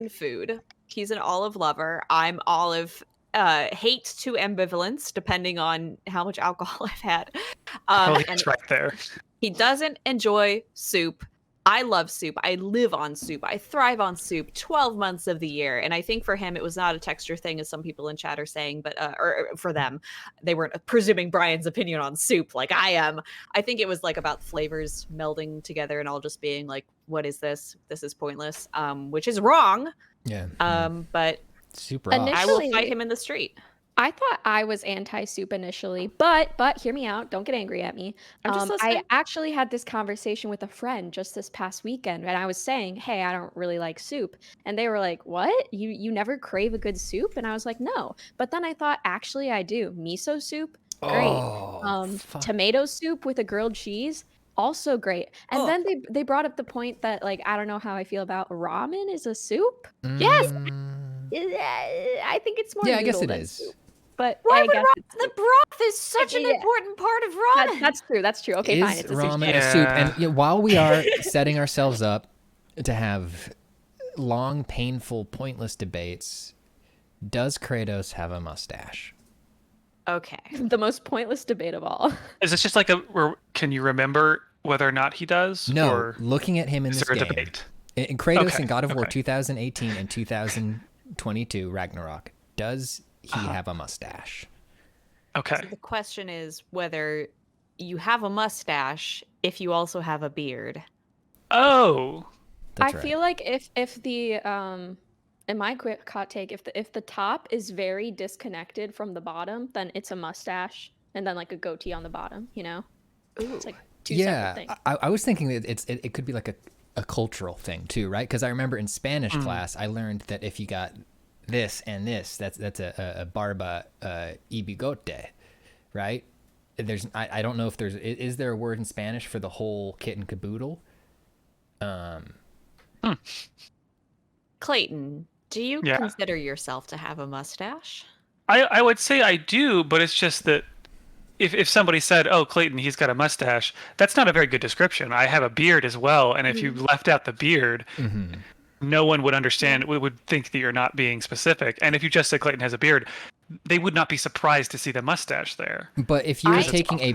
food. He's an olive lover. I'm olive hate to ambivalence, depending on how much alcohol I've had. Oh, And he's right there. he doesn't enjoy soup. I love soup. I live on soup. I thrive on soup 12 months of the year. And I think for him, it was not a texture thing, as some people in chat are saying, but, or for them, they weren't presuming Brian's opinion on soup like I am. I think it was like about flavors melding together and all just being like, what is this? This is pointless, which is wrong. Yeah. But Super off. I will fight him in the street. I thought I was anti-soup initially, but hear me out. Don't get angry at me. I'm just I listening. actually had this conversation with a friend just this past weekend, and I was saying, "Hey, I don't really like soup," and they were like, "What? You never crave a good soup?" And I was like, "No." But then I thought, actually, I do. Miso soup, great. Tomato soup with a grilled cheese, also great. And then they brought up the point that, like, I don't know how I feel about ramen is a soup. Yes, I think it's more. Yeah, I guess it than is. soup. But Why I would guess the broth is such an important part of ramen. that's true. That's true. Okay, fine. It's a ramen a soup? And while we are setting ourselves up to have long, painful, pointless debates, does Kratos have a mustache? Okay. The most pointless debate of all. Is this just like can you remember whether or not he does? No, or looking at him in is this there a game. debate? In Kratos in God of War 2018 and 2022 Ragnarok, does he have a mustache? Okay. So the question is whether you have a mustache if you also have a beard. Oh. I feel like if the in my quick hot take, if the top is very disconnected from the bottom, then it's a mustache, and then like a goatee on the bottom. You know, it's like two separate things. I was thinking that it could be like a cultural thing too, right? Because I remember in Spanish class I learned that if you got this and this, that's a barba y bigote, right? I don't know if is there a word in Spanish for the whole kit and caboodle? Clayton, do you consider yourself to have a mustache? I would say I do, but it's just that if somebody said, "Oh, Clayton, he's got a mustache," that's not a very good description. I have a beard as well, and if you left out the beard, no one would understand. We would think that you're not being specific. And if you just said Clayton has a beard, they would not be surprised to see the mustache there. But if you were taking a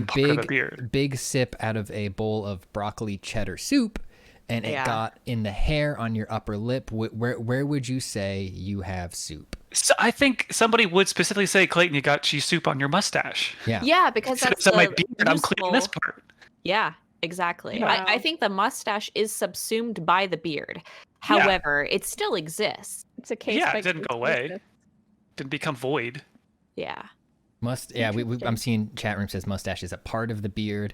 big sip out of a bowl of broccoli cheddar soup, and it got in the hair on your upper lip, where would you say you have soup? So I think somebody would specifically say, Clayton, you got cheese soup on your mustache. Yeah, because that's my beard. I'm cleaning this part. Yeah, exactly. Wow. I think the mustache is subsumed by the beard. However, it still exists. It's a case. Yeah, it didn't go away. Didn't become void. Yeah. I'm seeing chat room says mustache is a part of the beard.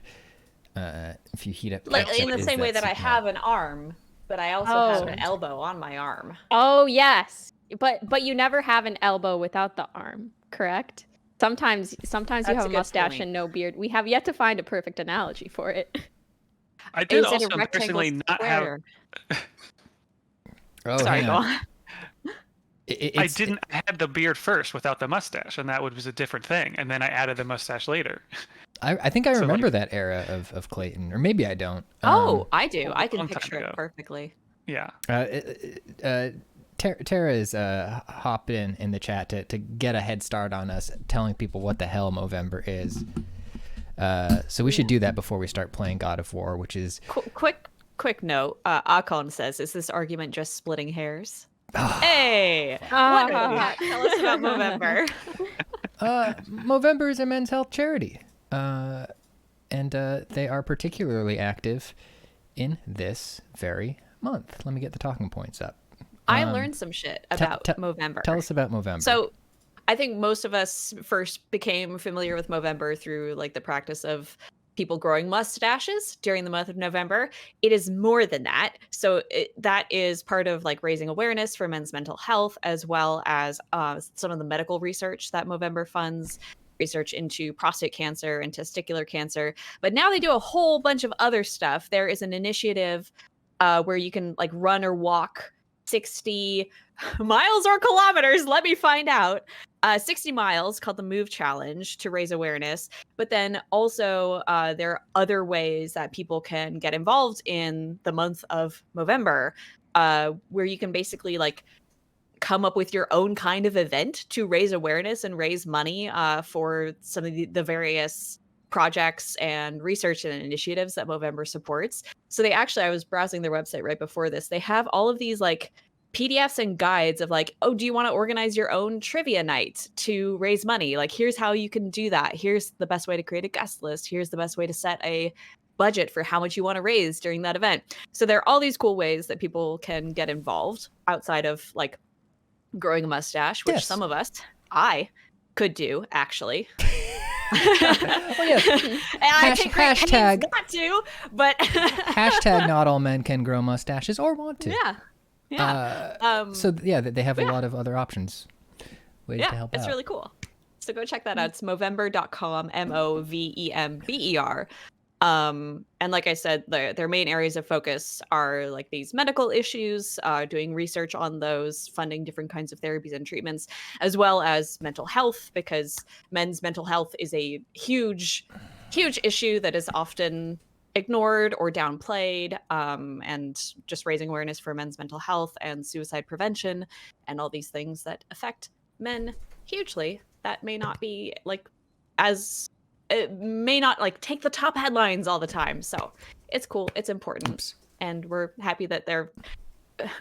If you heat up, like in the same way that I have an arm, but I also have an elbow on my arm. Oh yes, but you never have an elbow without the arm, correct? Sometimes you have a mustache and no beard. We have yet to find a perfect analogy for it. I did also personally not have. Sorry, go on. I had the beard first without the mustache, and that was a different thing. And then I added the mustache later. I think I remember that era of Clayton, or maybe I don't. I do. I can picture it perfectly. Yeah. Tara is hopped in the chat to get a head start on us, telling people what the hell Movember is. So we should do that before we start playing God of War, which is... Quick note. Akon says, is this argument just splitting hairs? Hey! Tell us about Movember. Movember is a men's health charity. And they are particularly active in this very month. Let me get the talking points up. I learned some shit about Movember. Tell us about Movember. So I think most of us first became familiar with Movember through like the practice of people growing mustaches during the month of November. It is more than that. So that is part of like raising awareness for men's mental health, as well as some of the medical research that Movember funds, research into prostate cancer and testicular cancer. But now they do a whole bunch of other stuff. There is an initiative where you can like run or walk 60 miles or kilometers, let me find out, 60 miles, called the Move Challenge, to raise awareness. But then also there are other ways that people can get involved in the month of Movember, where you can basically like come up with your own kind of event to raise awareness and raise money for some of the various projects and research and initiatives that Movember supports. So they actually, I was browsing their website right before this. They have all of these like PDFs and guides of like, oh, do you want to organize your own trivia night to raise money? Like, here's how you can do that. Here's the best way to create a guest list. Here's the best way to set a budget for how much you want to raise during that event. So there are all these cool ways that people can get involved outside of like growing a mustache, which some of us, I could do actually. Oh, yes. And I take great pains not to, but hashtag not all men can grow mustaches or want to. Yeah. Yeah. So yeah, they have a lot of other options. Ways to help it's out. really cool. So go check that out. It's Movember.com, Movember. And like I said, their main areas of focus are like these medical issues, doing research on those, funding different kinds of therapies and treatments, as well as mental health, because men's mental health is a huge issue that is often ignored or downplayed, and just raising awareness for men's mental health and suicide prevention and all these things that affect men hugely that may not be like as it may not like take the top headlines all the time. So it's cool. It's important. And we're happy that they're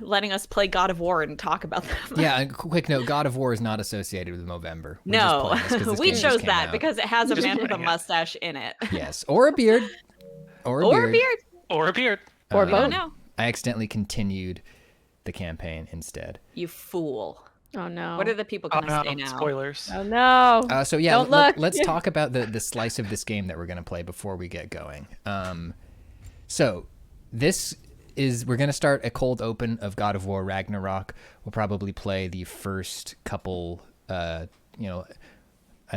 letting us play God of War and talk about them. Yeah, a quick note, God of War is not associated with Movember. No, we chose that because it has a man with a mustache in it. Yes, or a beard. Or a beard. Or a beard. Or both. No. I accidentally continued the campaign instead. You fool. Oh no! What are the people going to say now? Spoilers. Oh no! So yeah, Don't look. Let's talk about the slice of this game that we're going to play before we get going. So this is we're going to start a cold open of God of War Ragnarok. We'll probably play the first couple, I'd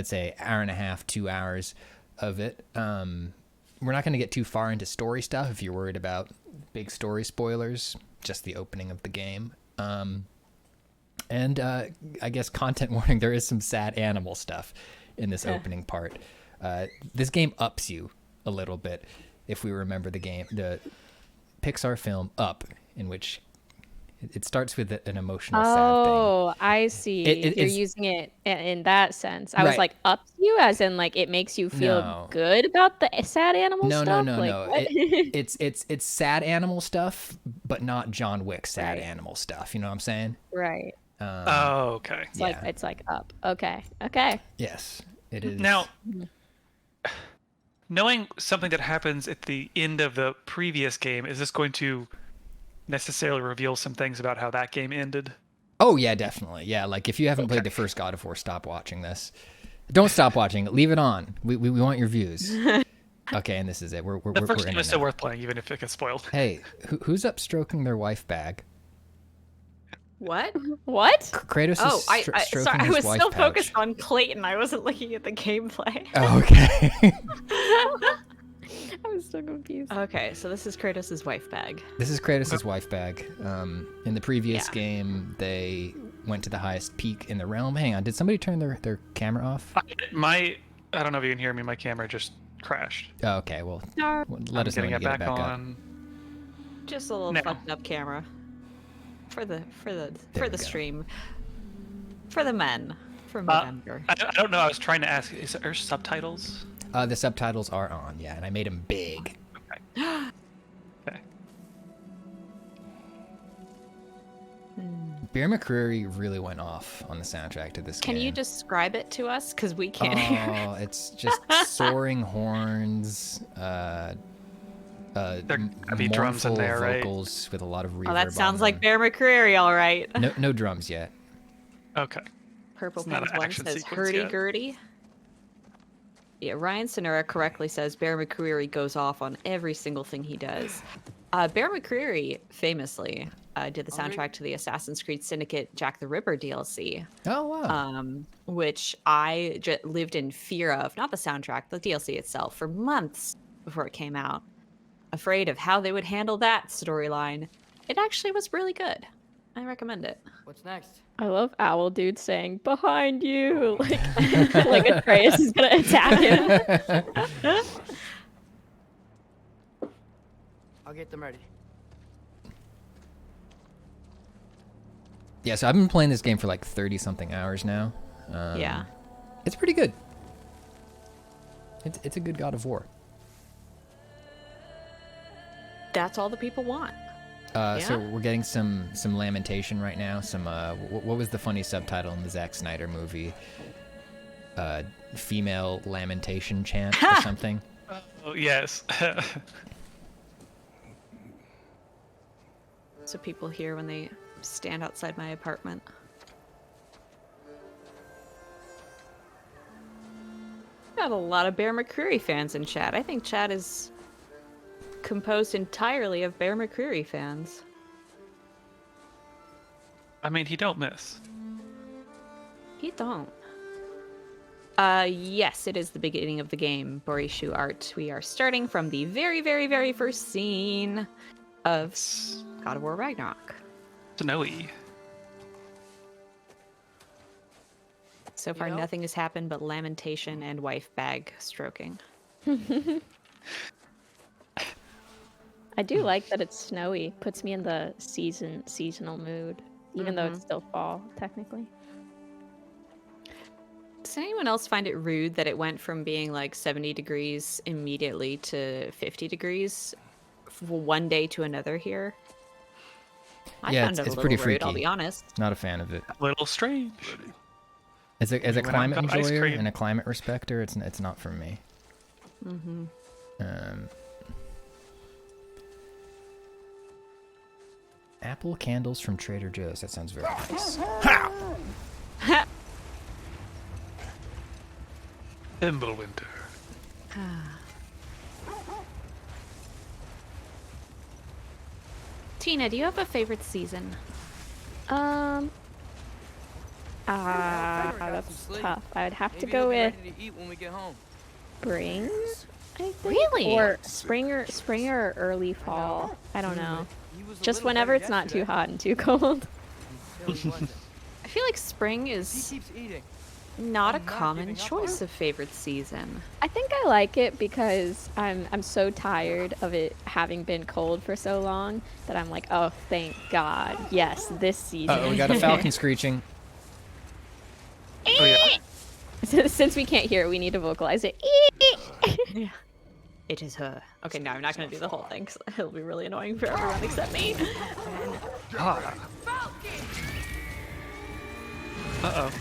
say hour and a half, 2 hours of it. We're not going to get too far into story stuff if you're worried about big story spoilers. Just the opening of the game. And I guess content warning, there is some sad animal stuff in this opening part. This game ups you a little bit if we remember the Pixar film Up, in which it starts with an emotional sad thing. Oh, I see. You're using it in that sense. I was like, ups you as in like it makes you feel good about the sad animal stuff? No. It's sad animal stuff, but not John Wick sad animal stuff. You know what I'm saying? Right. Okay. It's like up. Okay. Yes, it is. Now, knowing something that happens at the end of the previous game, is this going to necessarily reveal some things about how that game ended? Oh yeah, definitely. Yeah, like if you haven't played the first God of War, stop watching this. Don't stop watching it. Leave it on. We want your views. Okay, and this is it. The first game is still worth playing, even if it gets spoiled. Hey, who's up stroking their wife bag? What? Kratos is stroking sorry, his I was wife still pouch. focused on Clayton. I wasn't looking at the gameplay. Oh, okay. I was so confused. Okay, so this is Kratos' wife bag. This is Kratos' wife bag. In the previous game, they went to the highest peak in the realm. Hang on, did somebody turn their camera off? I don't know if you can hear me. My camera just crashed. Oh, okay, well, let us know when you get it back on. Just a little fucked up camera. For the stream. For the men. For Movember. I don't know. I was trying to ask, is there subtitles? The subtitles are on, yeah, and I made them big. Okay. Bear McCreary really went off on the soundtrack to this game. Can you describe it to us? Because we can't hear. Oh, it's just soaring horns, there could be drums in there, vocals with a lot of reverb. Oh, that sounds on like them. Bear McCreary, all right. No drums yet. Okay. Purple It's not Pants an one action says sequence yet. hurdy-gurdy. Yeah, Ryan Sonora correctly says Bear McCreary goes off on every single thing he does. Bear McCreary famously did the soundtrack to the Assassin's Creed Syndicate Jack the Ripper DLC. Oh, wow. Which I lived in fear of, not the soundtrack, the DLC itself, for months before it came out. Afraid of how they would handle that storyline. It actually was really good. I recommend it. What's next? I love Owl Dude saying behind you, like Atreus is gonna attack him. I'll get them ready. Yeah, so I've been playing this game for like 30 something hours now. Yeah. It's pretty good. It's a good God of War. That's all the people want. So we're getting some lamentation right now. Some what was the funny subtitle in the Zack Snyder movie? Female lamentation chant or something. Oh yes. So people hear when they stand outside my apartment. Got a lot of Bear McCreary fans in chat. I think chat is composed entirely of Bear McCreary fans. I mean, he don't miss. He don't. Yes, it is the beginning of the game, Borishu Art. We are starting from the very, very, very first scene of God of War Ragnarok. Snowy. So far, nothing has happened but lamentation and wife bag stroking. I do like that it's snowy. Puts me in the seasonal mood, even though it's still fall, technically. Does anyone else find it rude that it went from being like 70 degrees immediately to 50 degrees one day to another here? I Yeah, found it a it's little pretty rude, freaky. I'll be honest. Not a fan of it. A little strange. As a went out and climate got ice enjoyer cream. and a climate respecter, it's not for me. Apple candles from Trader Joe's. That sounds very nice. Thimblewinter. Tina, do you have a favorite season? That's tough. I would have to go with spring, I think. Really? Or spring or early fall. I don't know. Just whenever it's not too hot and too cold. I feel like spring is not a common choice of favorite season. I think I like it because I'm so tired of it having been cold for so long that I'm like, oh, thank God. Yes, this season. Oh, we got a falcon screeching. Oh yeah. Since we can't hear it, we need to vocalize it. Yeah. It is her. Okay, no, I'm not going to do the whole thing because it'll be really annoying for everyone except me. Uh-oh.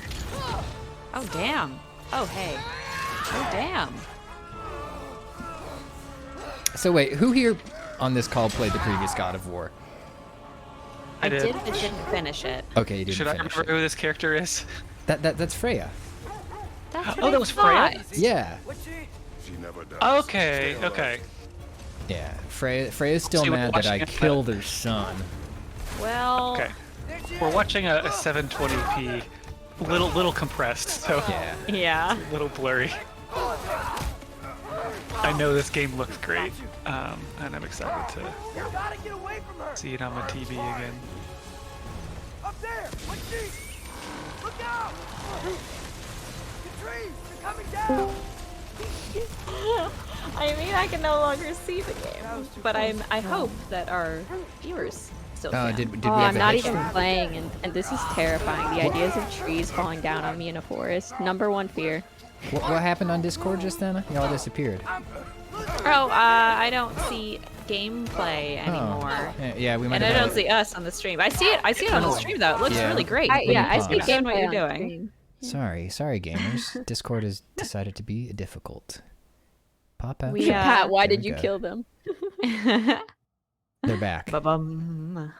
Oh, damn. Oh, hey. Oh, damn. So wait, who here on this call played the previous God of War? I did. did, but didn't finish it. Okay, you didn't Should I finish remember it. who this character is? That's Freya. That's what Oh, I that was thought. Freya? Yeah. She never does. Okay, Stay okay. Yeah. Freya's still See, we're mad that I watching it, killed her son. Well, Okay. We're watching a 720p, little compressed, so Yeah. yeah. a little blurry. I know this game looks great, and I'm excited to see it on my TV again. Up there! What trees? Look out! The trees! They're coming down! I mean, I can no longer see the game, but I hope that our viewers still Oh, can. did we Oh, have I'm a not hitch? even playing, and this is terrifying. The ideas of trees falling down on me in a forest. Number one fear. What happened on Discord just then? Y'all disappeared. Oh, I don't see gameplay Oh. anymore. Yeah, we might And I have don't had- see us on the stream. I see it on the stream though. It looks Yeah. really great. I see Keep doing what gameplay you're on the doing. screen. Sorry, gamers. Discord has decided to be difficult. Pop out. We, Pat, why There did we you go. kill them? They're back. Ba-bum.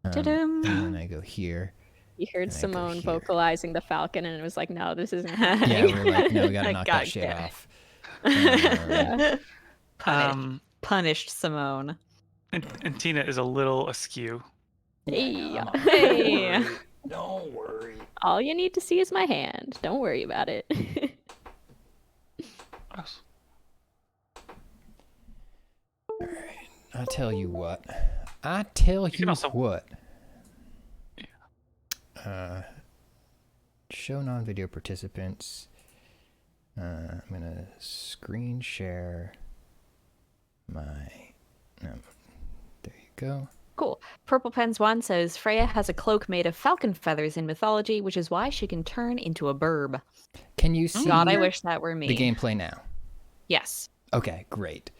And then I go here. You heard And I go Simone here. vocalizing the falcon, and it was like, no, this isn't happening. Yeah, we're like, no, we gotta knock God that shit damn it. off. Um, Punished Simone. And Tina is a little askew. Hey. Hey. Don't worry. All you need to see is my hand. Don't worry about it. I tell you what. I tell can you also- what. Show non-video participants. I'm gonna screen share my. No, there you go. Cool. Purple Pens 1 says Freya has a cloak made of falcon feathers in mythology, which is why she can turn into a burb. Can you see God, I wish that were me. the gameplay now? Yes. Okay, great.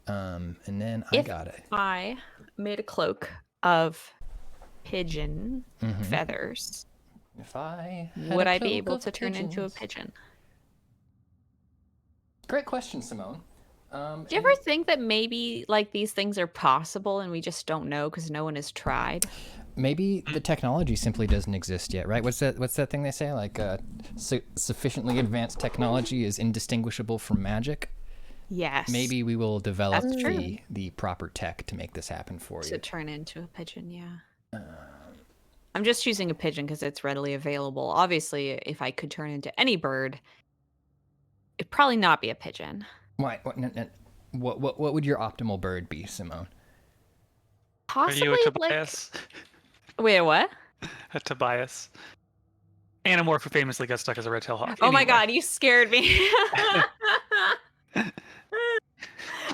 And then I If got it. I made a cloak of pigeon feathers, If I would I be able to turn into a pigeon? Great question, Simone. Do you ever think that maybe like these things are possible and we just don't know because no one has tried? Maybe the technology simply doesn't exist yet, right? What's that thing they say? Like sufficiently advanced technology is indistinguishable from magic. Yes. Maybe we will develop That's true. the proper tech to make this happen for To you. turn into a pigeon, yeah. I'm just choosing a pigeon because it's readily available. Obviously, if I could turn into any bird, it'd probably not be a pigeon. Why? What would your optimal bird be, Simone? Are Possibly you a like Tobias? wait, what? A Tobias. Animorph who famously got stuck as a red-tailed hawk. Oh my Anyway. god, you scared me.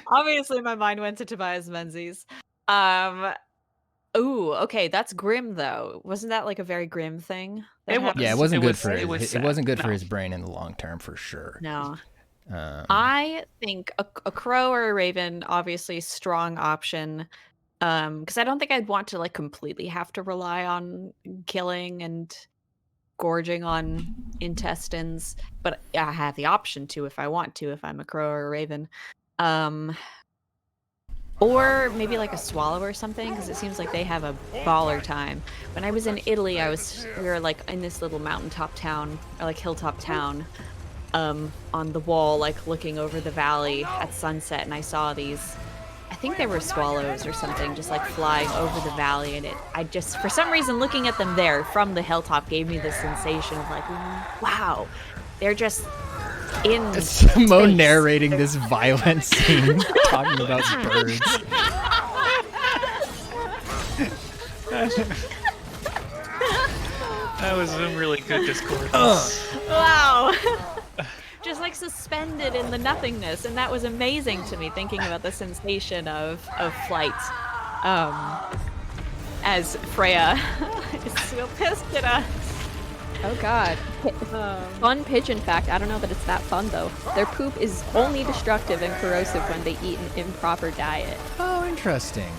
Obviously, my mind went to Tobias Menzies. Ooh, okay, that's grim though. Wasn't that like a very grim thing? That It was. happened? Yeah, it wasn't It good was- for it was it sad. wasn't good for No. his brain in the long term for sure. No. Um, I think a crow or a raven, obviously strong option. Because I don't think I'd want to like completely have to rely on killing and gorging on intestines, but I have the option to if I want to, if I'm a crow or a raven. Or maybe like a swallow or something, because it seems like they have a baller time. When I was in Italy, we were like in this little mountaintop town, or like hilltop town, on the wall, like looking over the valley at sunset, and I saw these, I think they were swallows or something, just like flying over the valley, and I just, for some reason, looking at them there from the hilltop gave me this sensation of like, wow, they're just in Simone space. narrating this violent scene, talking about birds. That was some really good discourse. Wow. Just like suspended in the nothingness, and that was amazing to me, thinking about the sensation of flight. As Freya is so pissed at us. Oh god. Fun pigeon fact. I don't know that it's that fun though. Their poop is only destructive and corrosive when they eat an improper diet. Oh, interesting.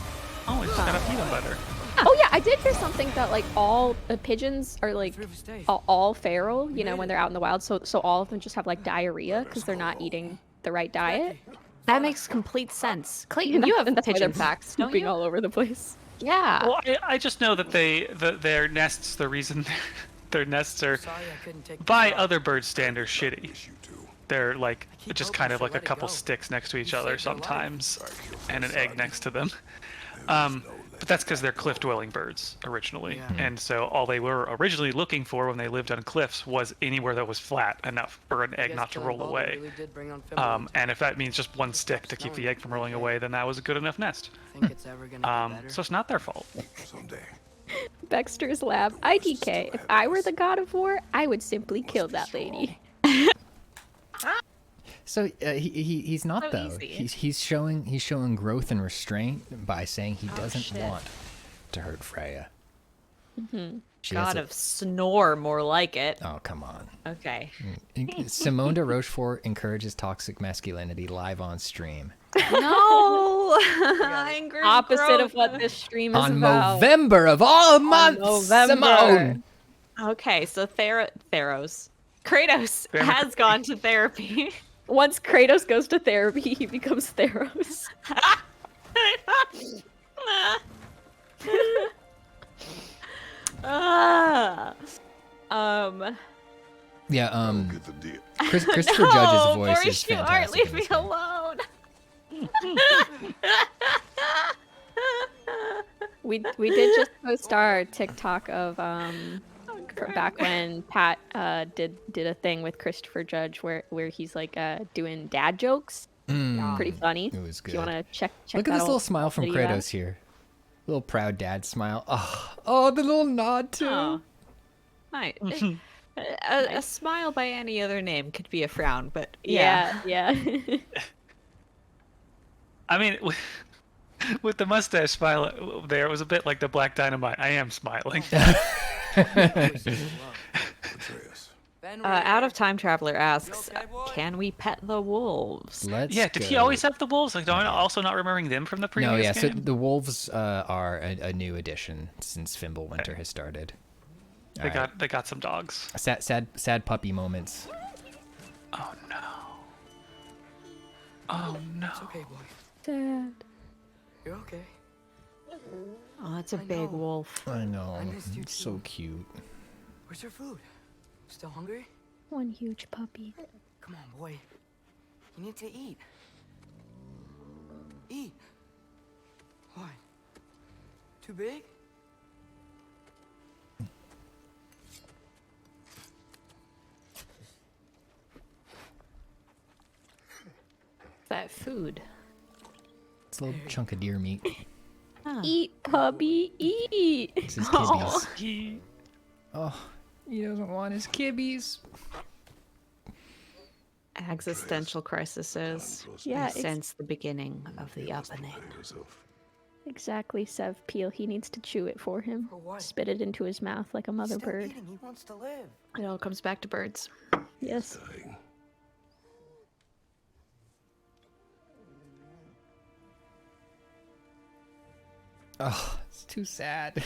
Oh, we just gotta feed them better. Oh yeah, I did hear something that like all pigeons are like all feral, you know, when they're out in the wild. So all of them just have like diarrhea because they're not eating the right diet. That makes complete sense. Clayton, you have And that's why pigeon they're facts, don't pooping you? all over the place. Yeah. Well, I just know that their nests, the reason their nests are Sorry I couldn't take by the other bird standards shitty. You do. They're like keep just hoping kind of she'll like a let it couple go. sticks next to each You other saved her life. sometimes, I killed and an my egg son. next to them. There is no But that's because they're cliff-dwelling birds originally, Yeah. and so all they were originally looking for when they lived on cliffs was anywhere that was flat enough for an egg Guess not to killing roll Balder away. really did bring on Finland. And if that means just one stick to keep the egg from rolling away, then that was a good enough nest. Think it's ever gonna get better? So it's not their fault. someday. Baxter's Lab. IDK. If I were the god of war, I would simply kill that lady. So he's not So though. easy. He's showing growth and restraint by saying he doesn't shit. want to hurt Freya. She has God a- of snore, more like it. Oh, come on. Okay. Simone de Rochefort encourages toxic masculinity live on stream. No. Anger and Opposite of growth. what this stream is On about. Movember of all months, Movember. Simone! Okay, so Kratos Therapy. has gone to therapy. Once Kratos goes to therapy, he becomes Theros. Ah. Yeah, Get the deal. Christopher No, Judge's voice Boris, is you aren't. fantastic. Leave in me this game. alone. We did just post our TikTok of from back when Pat did a thing with Christopher Judge where he's like doing dad jokes. Pretty funny. It was If you good. want to check Look that at this little old smile from video out. Kratos here. Little proud dad smile. Oh, the little nod too. Oh. Right. A smile by any other name could be a frown, but yeah. Yeah. I mean, With the mustache smile there, it was a bit like the Black Dynamite. I am smiling. Atreus. Out of Time Traveler asks, You okay, boy? can we pet the wolves? Let's Yeah, did he go. always have the wolves? Like, I'm also not remembering them from the previous No, yeah. So game? the wolves are a new addition since Fimbulwinter has started. They got some dogs. Sad puppy moments. Oh no. Oh no. It's okay, boy. Sad. You're okay. Oh, that's a I big know. wolf. I know. I missed you It's so too. cute. Where's your food? Still hungry? One huge puppy. Come on, boy. You need to eat. Eat. What? Too big? That food. It's a little chunk of deer meat. Huh. Eat, puppy, eat. It's his Aw. kibbies. Oh, he doesn't want his kibbies. Existential crises Yeah, since the beginning of the opening. exactly, Sev Peel. He needs to chew it for him. For what? Spit it into his mouth like a mother Still bird. eating. He wants to live. It all comes back to birds. Yes. Oh, it's too sad.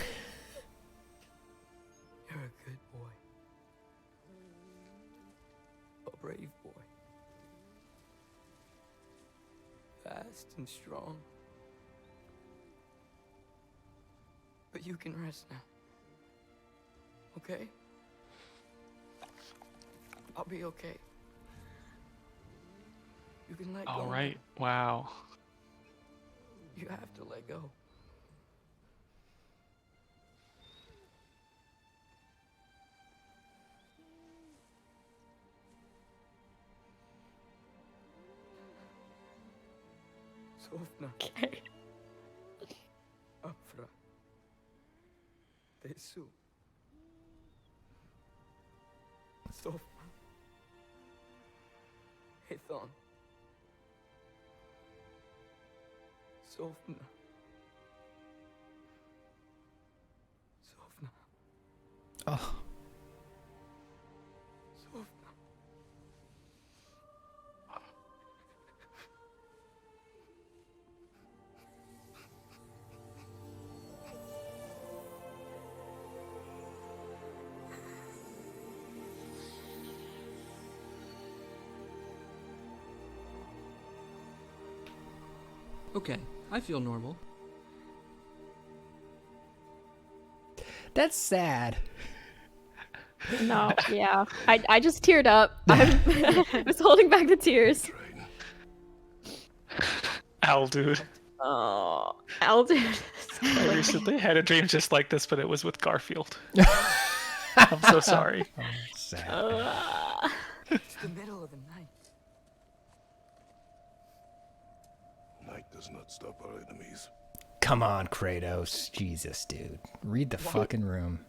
You're a good boy. A brave boy. Fast and strong. But you can rest now. Okay? I'll be okay. You can let go. All right. Wow. You have to let go. Sofna. Okay. Afra. Tesu. Sofna. Hithon. Sofna. Sofna. Oh, Sofna. Okay, I feel normal. that's sad. No, yeah. I just teared up. I was holding back the tears. Owl dude. Oh, Alden. I recently had a dream just like this, but it was with Garfield. I'm so sorry. Sad. It's the middle of the night. Night does not stop our enemies. Come on, Kratos. Jesus, dude. Read the fucking room.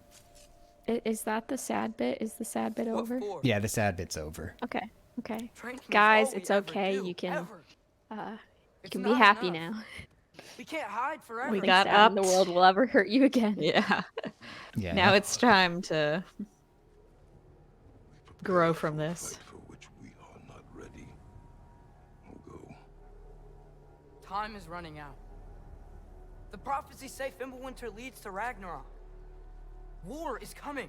Is that the sad bit? Is the sad bit What over? for? Yeah, the sad bit's over. Okay. Okay. Training is Guys, all we it's ever okay, do, you can- ever. You It's can be not happy enough. now. We can't hide forever. We Nothing got sad in the upped. world will ever hurt you again. Yeah. Yeah. Now it's time to grow from For a this. fight for which we are not ready. We'll go. Time is running out. The prophecies say Fimbulwinter leads to Ragnarok. War is coming.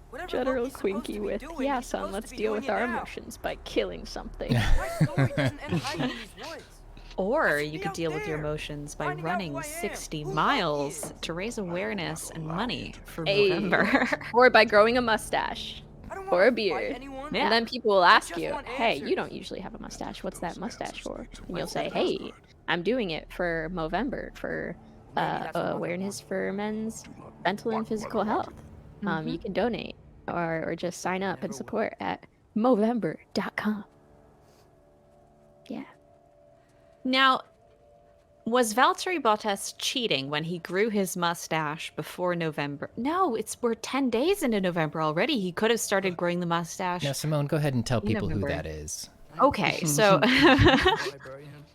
Whatever General Loki's supposed to Quinky be with, doing, yeah, he's son, supposed let's to be deal doing with it our now. emotions by killing something. My story doesn't end hiding in these woods. Or I should you be could out deal with your there, emotions by finding out running who I am, 60 who Loki miles is. to raise awareness and money for Hey. November. Or by growing a mustache. I don't Or wanna a fight beard. anyone. Yeah. And then people will ask just you, want hey, you answers. don't usually have a mustache. What's that Those mustache answers for? lead to And you'll what say, we hey, desire. I'm doing it for Movember, for Maybe that's what Mother awareness wants. for men's Do not mental and want what I physical want. health. Mm-hmm. You can donate or just sign up Never and will. support at Movember.com. Yeah. Now, was Valtteri Bottas cheating when he grew his mustache before November? No, we're 10 days into November already. He could have started growing the mustache. Now, Simone, go ahead and tell In people who November. that is. Okay, so Before I bury him.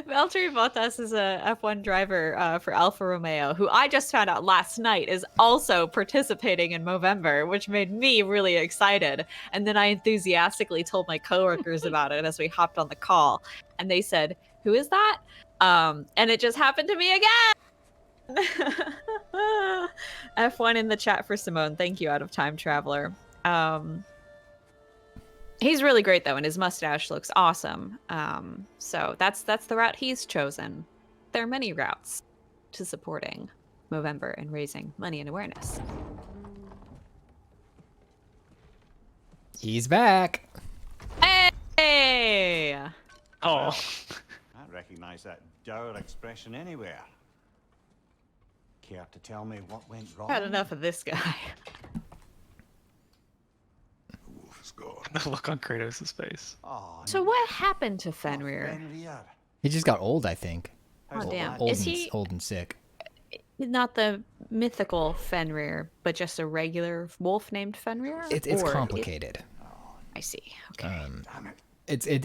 Valtteri Bottas is a F1 driver for Alfa Romeo, who I just found out last night is also participating in Movember, which made me really excited. And then I enthusiastically told my coworkers about it as we hopped on the call, and they said, "Who is that?" And it just happened to me again. F1 in the chat for Simone. Thank you, Out of Time Traveler. He's really great though, and his mustache looks awesome. So that's the route he's chosen. There are many routes to supporting Movember and raising money and awareness. He's back. Hey! Oh, I recognize that dour expression anywhere. Care to tell me what went wrong? Had enough of this guy. The wolf is gone. the look on Kratos' face. Oh, So what happened to Fenrir? Fenrir. He just got old, I think. Oh How's damn! that? Old, Is and, he old and sick. not the mythical Fenrir, but just a regular wolf named Fenrir? It's Or complicated. I see. Okay. Damn it. It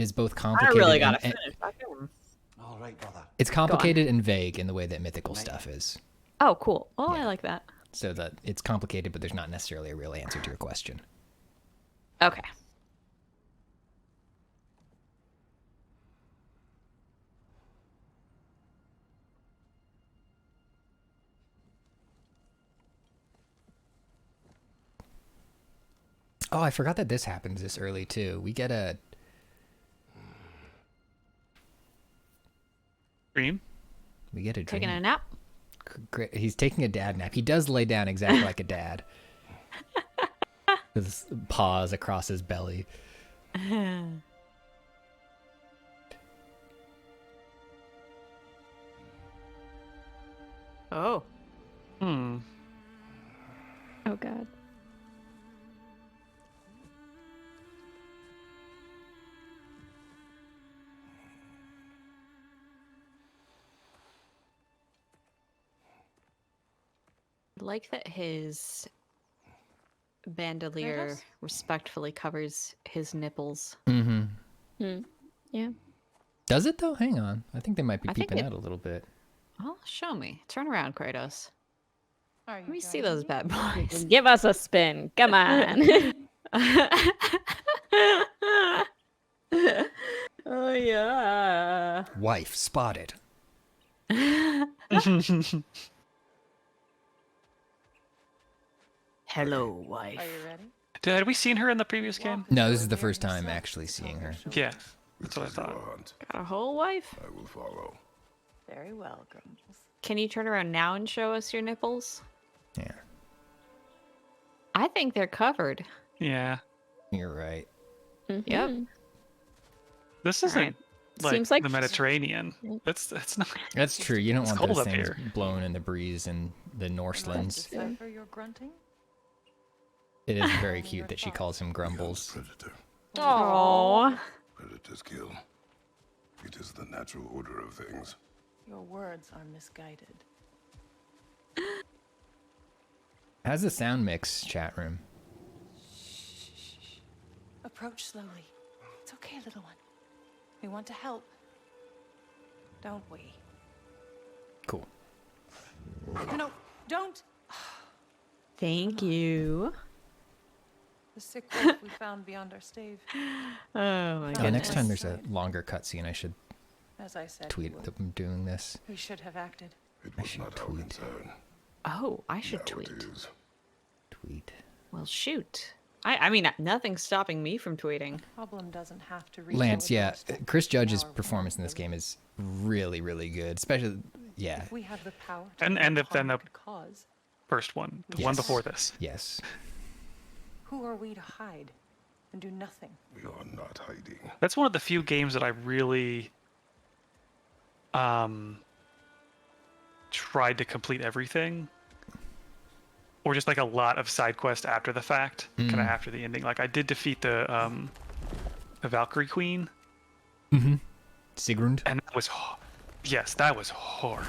is both I complicated. really gotta and, finish. Okay. All right, brother. it's complicated and vague in the way that mythical stuff is. Oh, cool. Oh, I like that. So that it's complicated, but there's not necessarily a real answer to your question. Okay. Oh, I forgot that this happens this early too. We get a Dream? dream. Taking a nap? Great. He's taking a dad nap. He does lay down exactly like a dad. With his paws across his belly. Oh. Hmm. Oh god. I like that his bandolier Kratos? respectfully covers his nipples. Mm-hmm. Hmm. Yeah. Does it though? Hang on. I think they might be I think peeping it- out a little bit. Oh, show me. Turn around, Kratos. Are Let me see those bad boys. Give us a spin. Come on. Oh, yeah. Wife spotted. Hello, wife. Are you ready? Had we seen her in the previous game? No, this is the first time actually seeing her. Yeah, that's what I thought. Our hunt. Got a whole wife? I will follow. Very well, Grumbles. Can you turn around now and show us your nipples? Yeah, I think they're covered. Yeah, you're right. Yep. this isn't Alright. like, Seems like- the Mediterranean. It's not. That's true. You don't It's want cold those up things here. blowing in the breeze in the Norselands. Decipher your grunting? It is very cute that she calls him Grumbles. Predator. Aww. Predators kill. It is the natural order of things. Your words are misguided. How's the sound mix, chat room? Approach slowly. It's okay, little one. We want to help. Don't we? Cool. No, don't! Thank you. The sick wolf we found beyond our stave. Oh my Yeah, god. next time there's a longer cutscene, I should As I said, we tweet would. that I'm doing this. We should have acted. It I was should not our tweet. concern. Oh, I should Now tweet. it is. Tweet. Well, shoot. I mean, nothing's stopping me from tweeting. Problem doesn't have to reach Lance, our yeah, doorstep. Chris Judge's Our performance in this game is really, really good. Especially, yeah, If we have the power to And end if then harm the it could cause, first one, the one Yes. before this. yes. who are we to hide and do nothing? We are not hiding. That's one of the few games that I really tried to complete everything. Or just like a lot of side quests after the fact, kind of after the ending. Like I did defeat the Valkyrie Queen, Sigrund. and that was yes, that was hard.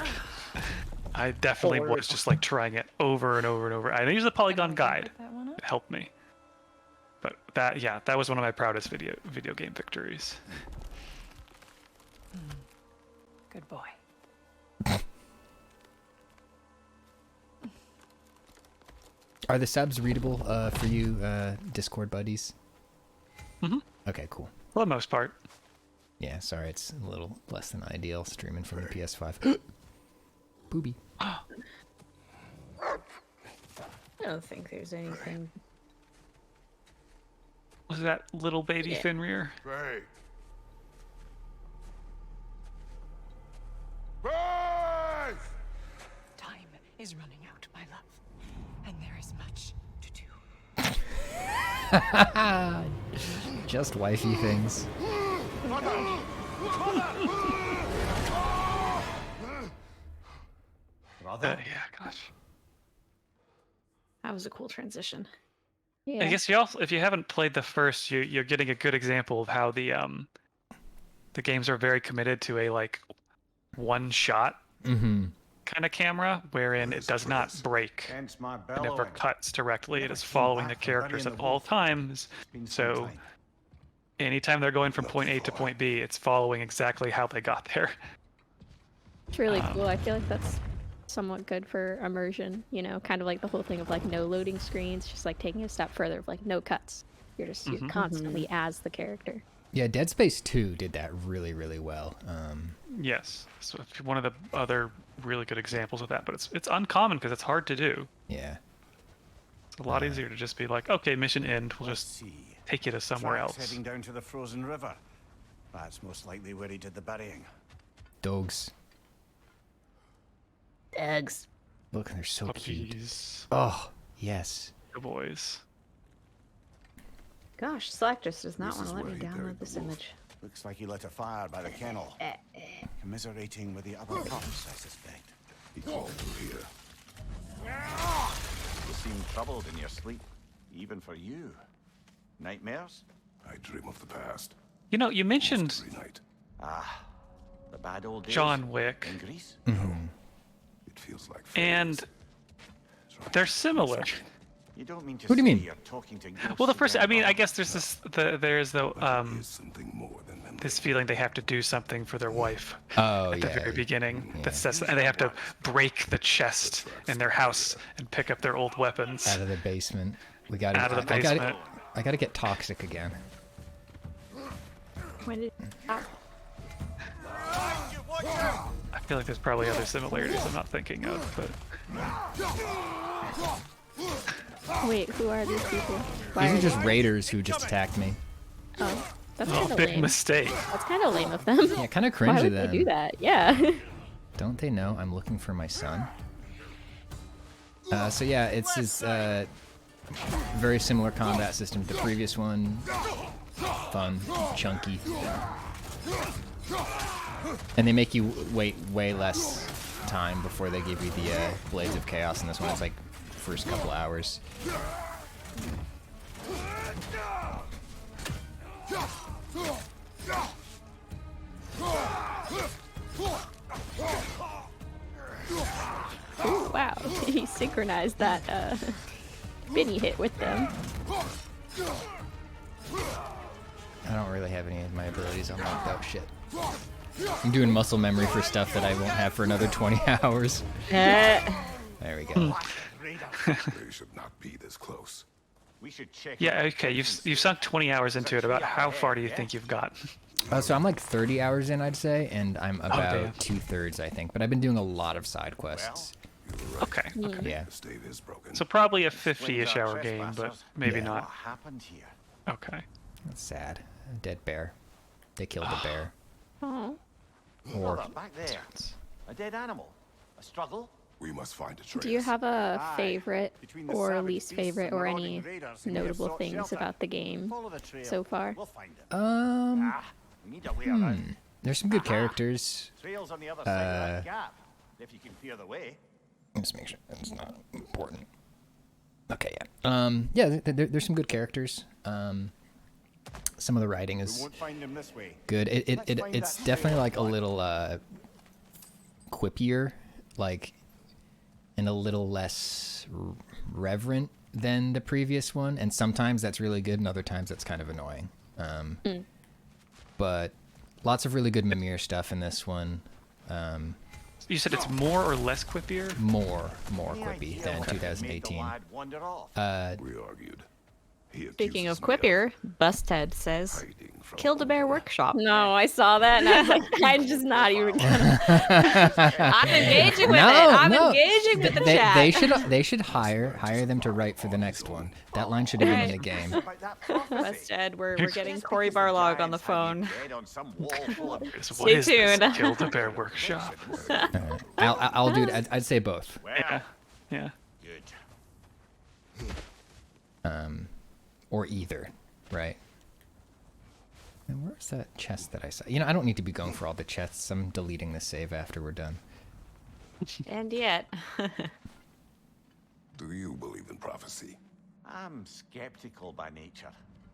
I definitely was just like trying it over and over and over. I used the Polygon guide. That one up? It helped me. But that was one of my proudest video game victories. Good boy. Are the subs readable for you, Discord buddies? Mm-hmm. Okay, cool. For the most part. Yeah, sorry, it's a little less than ideal streaming from the PS5. Booby. I don't think there's anything. Was that little baby Fenrir? Hey. Time is running out, my love. And there is much to do. Just wifey things. Yeah, gosh. That was a cool transition. Yeah. I guess you also, if you haven't played the first, you're getting a good example of how the games are very committed to a like one shot kind of camera, wherein it does not break. Hence my It never bellowing. cuts directly. It Never is came following the back from burying characters the at all wolf. times. Been some So time. anytime they're going from point A to point B, it's following exactly how they got there. It's really cool. I feel like that's somewhat good for immersion, you know, kind of like the whole thing of like no loading screens, just like taking a step further of like no cuts. You're constantly as the character. Yeah, Dead Space 2 did that really, really well. Yes, so it's one of the other really good examples of that, but it's uncommon because it's hard to do. Yeah. It's a lot easier to just be like, okay, mission end. We'll Let's just see. take you to somewhere Tracks else. heading down to the frozen river. That's most likely where he did the burying. Dogs. Eggs. Look, they're so cute. Puppies, Oh, yes. good boys. Gosh, Slack just does not This want is to let where me he download buried the this wolf. image. Looks like he lit a fire by the kennel. Commiserating with the other pups, I suspect. He crawled through here. You seem troubled in your sleep, even for you. Nightmares? I dream of the past. You know, you mentioned Every night. Ah, the bad old days. John Wick, In Greece? It feels like and That's right. they're similar. You don't mean to What do you say mean? you're talking to Well, the ghosts first, I again, mean, I Bob? guess there's there's the But it is something more than memory. this feeling they have to do something for their wife Oh, at the yeah. very beginning. Yeah. That says, and they have to break the chest in their house and pick up their old weapons. Out of the basement. We got Out of the I basement. gotta get toxic again. When did I feel like there's probably other similarities I'm not thinking of, but wait, who are these people? Why These are are just raiders who just attacked me. Oh, that's oh, kind of big lame. mistake. That's kind of lame of them. Yeah, kind of Why cringe would of they them. do that? Yeah. Don't they know I'm looking for my son? So yeah, it's this very similar combat system to the previous one. Fun, chunky. And they make you wait way less time before they give you the Blades of Chaos in this one. It's like first couple hours. Ooh, wow. He synchronized that Benny hit with them. I don't really have any of my abilities unlocked out. Shit. I'm doing muscle memory for stuff that I won't have for another 20 hours. There we go. They should not be this close. We should check. Yeah, okay, you've sunk 20 hours into it. About how far do you think you've got? So I'm like 30 hours in, I'd say, and I'm damn. about 2/3, I think. But I've been doing a lot of side quests. Okay, Yeah. The state is broken. so probably a 50-ish hour game, but maybe Yeah. What not. happened here? Okay. That's sad. A dead bear. They killed the bear. Oh. Or Hold up, back there. A dead animal. A struggle? We must find a trace. Do you have a Aye. favorite Between the or savage least beasts favorite and or marauding any raiders who may have notable sought things shelter? about the game Follow the trail. so far? We'll find it. We need a way around. there's some good characters. Trails on the other side of that gap. If you can clear the way. Let's make sure that's not important. Okay, yeah. Yeah, there's some good characters. Some of the writing We is won't find him this way. good. Let's find It's that definitely trail. like a little quippier, like, and a little less reverent than the previous one. And sometimes that's really good, and other times that's kind of annoying. But Lots of really good Mimir stuff in this one. You said it's more or less quippier? More quippy than 2018. We argued. Speaking of quippier, Busted says, "Killed a bear workshop." No, I saw that and I was like, I'm just not even gonna. I'm engaging with it. I'm engaging with the chat. They should hire them to write for the next one. That line should have been in the game. Busted, we're getting Cory Barlog on the phone. Stay tuned. Killed a bear workshop. I'll do it. I'd say both. Yeah. Or either, right? And where's that chest that I saw? I don't need to be going for all the chests. I'm deleting the save after we're done. And yet. Do you believe in prophecy? I'm skeptical by nature.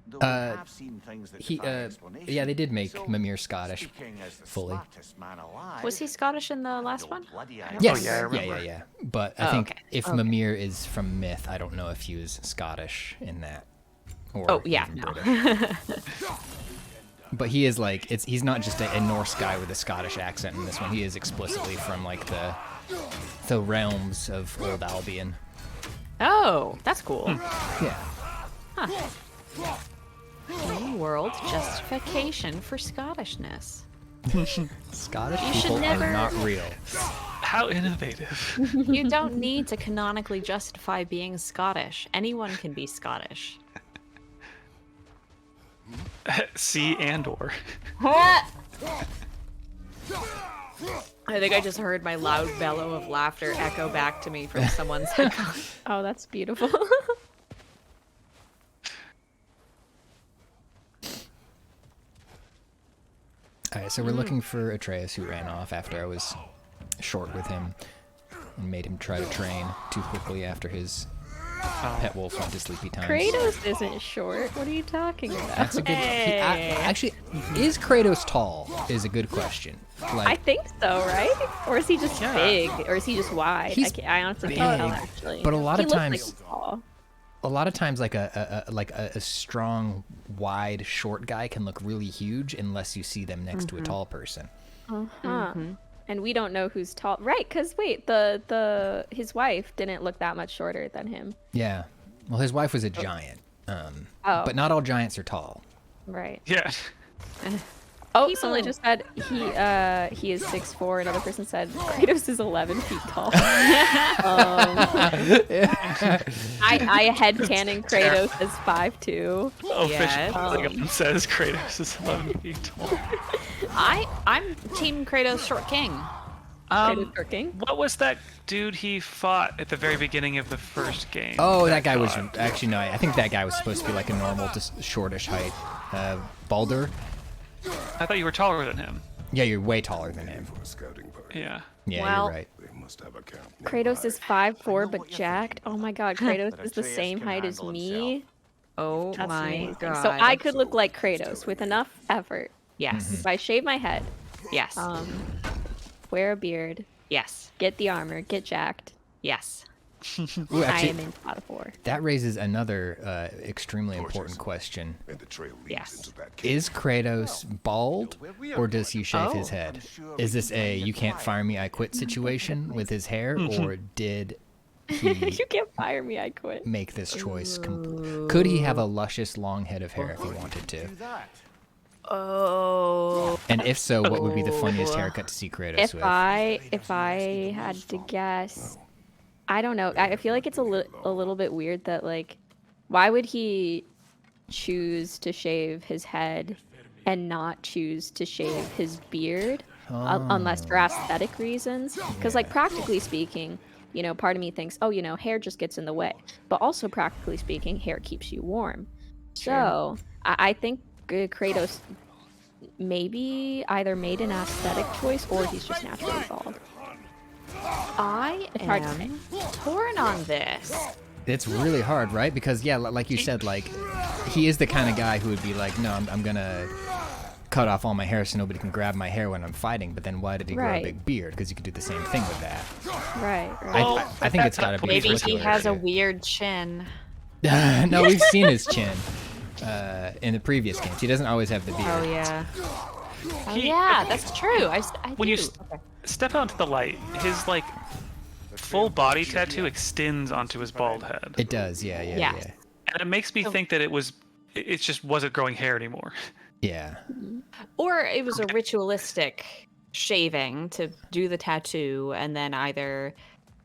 Though I've seen things that He, defy explanation. yeah, they did make So, Mimir Scottish speaking as the fully. smartest man alive, Was he Scottish in the last no one? bloody idea. Yes, yeah, I remember. yeah. But I think okay. if Mimir is from myth, I don't know if he was Scottish in that. Or even no. British. But he is like he's not just a Norse guy with a Scottish accent in this one. He is explicitly from like the realms of old Albion. Oh, that's cool. Yeah. New world justification for Scottishness. Scottish You should people never- are not real. How innovative. You don't need to canonically justify being Scottish. Anyone can be Scottish. See and/or. I think I just heard my loud bellow of laughter echo back to me from someone's headphones. Oh, that's beautiful. All right, so we're looking for Atreus, who ran off after I was short with him and made him try to train too quickly after his pet wolf went to sleepy times. Kratos isn't short. What are you talking about? That's a good. Hey. Actually, is Kratos tall? Is a good question. Like, I think so, right? Or is he just big? Or is he just wide? He's I honestly can't tell big, actually. but a lot He of looks like times- he's tall. a lot of times, like a strong, wide, short guy can look really huge unless you see them next to a tall person. Huh. And we don't know who's tall, right? Because wait, his wife didn't look that much shorter than him, Yeah. Well, his wife was a giant. But not all giants are tall. right? Yeah. Oh, someone just said he is 6'4". Another person said Kratos is 11 feet tall. I headcanon Kratos as 5'2". Yes. Polygon says Kratos is 11 feet tall. I'm Team Kratos Short King. Kratos working. What was that dude he fought at the very beginning of the first game? Oh, that guy was actually no. I think that guy was supposed to be like a normal, just shortish height. Baldur. I thought you were taller than him. Yeah, you're way taller than him. For a scouting party. Yeah. Yeah, Well- you're right. They must have a camp Kratos nearby. is 5'4" but jacked. Oh my god, Kratos But is the Atreus same can height as handle me. Oh That's my amazing. god. So I could look like Kratos with enough effort. Yes. If I shave my head, Yes. wear a beard, Yes. get the armor, get jacked, Yes. Ooh, I actually, am in God of War. that raises another extremely important question. And the trail leads Yes. into that cave. Is Kratos bald, or does he shave his Oh. head? Is this a "you can't fire me, I quit" situation with his hair, or did he You can't fire me, I quit. make this choice? Could he have a luscious long head of hair if he wanted to? Do that. Oh. And if so, what would be the funniest haircut to see Kratos If with? I had to guess, I don't know. I feel like it's a little bit weird that like, why would he choose to shave his head and not choose to shave his beard, unless for aesthetic reasons? Because like practically speaking, you know, part of me thinks, oh, you know, hair just gets in the way, but also practically speaking, hair keeps you warm. So I think Kratos maybe either made an aesthetic choice or he's just naturally bald. I It's hard to am torn on this. It's really hard, right? Because yeah, like you said, like he is the kind of guy who would be like, no, I'm gonna cut off all my hair so nobody can grab my hair when I'm fighting. But then why did he grow a Right. big beard? Because you could do the same thing with that. Right. I think it's gotta be. Maybe he follicular has a shit. weird chin. No, we've seen his chin in the previous games. He doesn't always have the beard. Oh yeah. Oh, yeah, that's true. I When you do. step out into the light, his like full body tattoo extends onto his bald head, It does, yeah. Yes. and it makes me think that it just wasn't growing hair anymore. Yeah. Or it was a ritualistic shaving to do the tattoo, and then either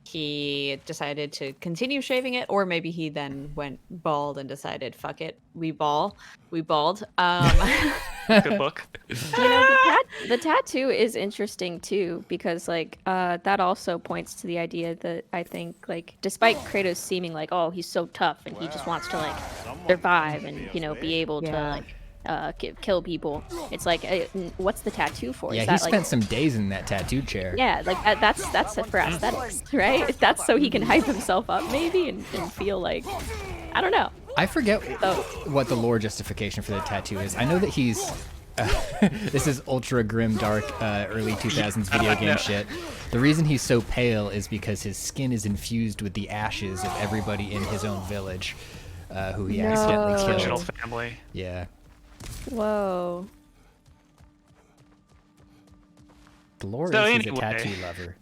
he decided to continue shaving it, or maybe he then went bald and decided, fuck it, we bald. Good book. The tattoo is interesting too because like that also points to the idea that I think like despite Kratos seeming like oh he's so tough and he just wants to like survive and be able to like kill people, it's like what's the tattoo for? Yeah, Is he that, spent like, some days in that tattoo chair. yeah, like that's it for aesthetics, right? That's so he can hype himself up maybe and feel like I don't know. I forget what the lore justification for the tattoo is. I know that he's. This is ultra grim, dark, early 2000s video game shit. The reason he's so pale is because his skin is infused with the ashes of everybody in his own village, who he accidentally killed. Original family. Yeah. Whoa. The lore So is he's a anyway. tattoo lover.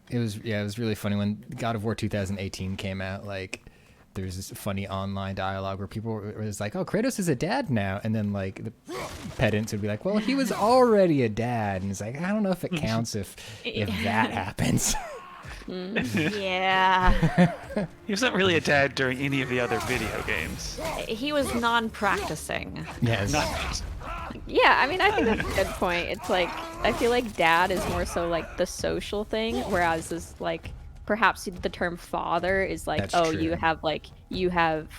It was really funny when God of War 2018 came out. Like, there's this funny online dialogue where people were just like, "Oh, Kratos is a dad now," and then like the pedants would be like, "Well, he was already a dad," and it's like, I don't know if it counts if that happens. Yeah. He wasn't really a dad during any of the other video games. He was non-practicing. Yes. Yeah, I mean, I think that's a good point. It's like, I feel like dad is more so like the social thing, whereas is like, perhaps the term father is like, That's oh, true. you have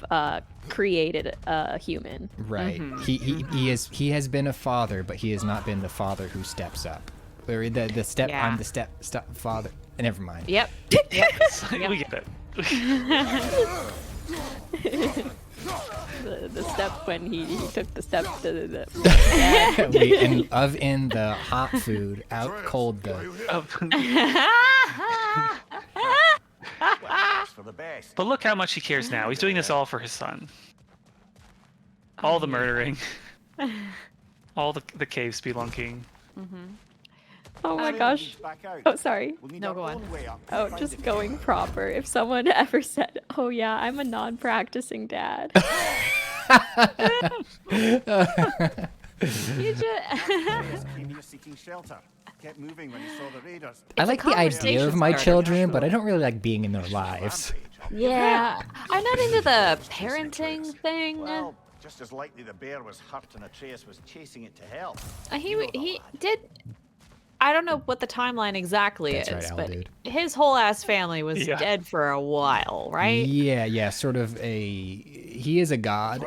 created a human. Right. He has been a father, but he has not been the father who steps up. Or the step Yeah. I'm the step father. Never mind. Yep. We get it. The step when he took the step to the in the hot food, out cold the. It's for the best. But look how much he cares now. He's doing this all for his son. All the murdering. All the cave spelunking. Oh my gosh. Oh, sorry. No, go on. Oh, just going proper. If someone ever said, "Oh yeah, I'm a non-practicing dad," You just... Came here seeking shelter. Kept moving when he saw the raiders. I like the idea conversation of my starter. children, but I don't really like being in their lives. Yeah. I'm not into the parenting thing. Well, just as likely the bear was hurt and Atreus was chasing it to hell. He did. I don't know what the timeline exactly That's is, right, Al, but dude. his whole ass family was Yeah. dead for a while, right? Yeah, sort of he is a god,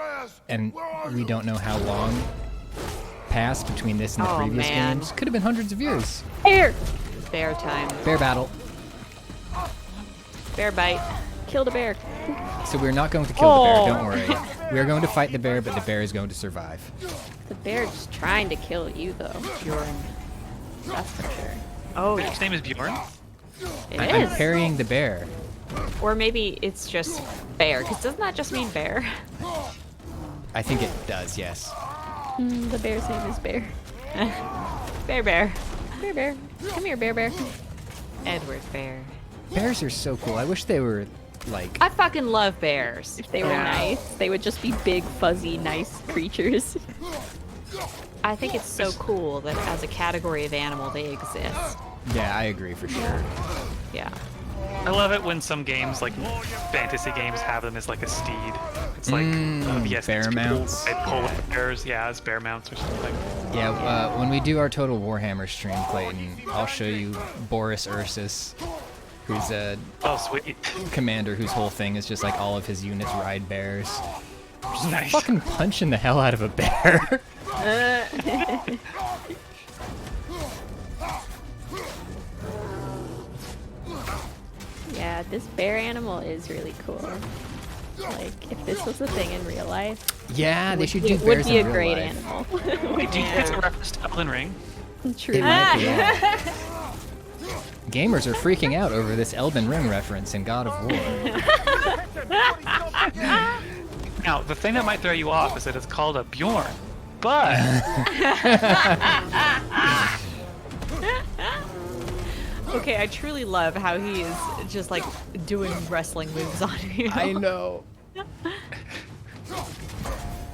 and we don't know how long passed between this and the Oh, previous man. games. Could have been hundreds of years. Bear, Bear time. Bear battle. Bear bite. killed a bear. So we're not going to kill the bear, don't worry. We're going to fight the bear, but the bear is going to survive. The bear's trying to kill you though. Bjorn. That's for sure. Oh, His yeah. name is Bjorn. It I'm is. parrying the bear. Or maybe it's just bear, because doesn't that just mean bear? I think it does, yes. The bear's name is Bear. Bear. Bear, bear. Come here, bear. Edward Bear. Bears are so cool. I wish they were like. I fucking love bears. If they were nice, they would just be big, fuzzy, nice creatures. I think it's so cool that as a category of animal they exist. Yeah, I agree for sure. Yeah. I love it when some games, like fantasy games, have them as like a steed. It's like yes, bear it's mounts. Cool. Polar bears, yeah, as bear mounts or something. Yeah, when we do our Total Warhammer stream, Clayton, I'll show you Boris Ursus, who's a Oh, sweet. commander whose whole thing is just like all of his units ride bears. Just Nice. fucking punching the hell out of a bear. Yeah, this bear animal is really cool. Like, if this was a thing in real life, Yeah, they should do it would bears be a in real great life. animal. Wait, do you think it's a reference to Elden Ring? True. It might be, yeah. Gamers are freaking out over this Elden Ring reference in God of War. Now, the thing that might throw you off is that it's called a Bjorn, but Okay, I truly love how he is just like doing wrestling moves on you. I know.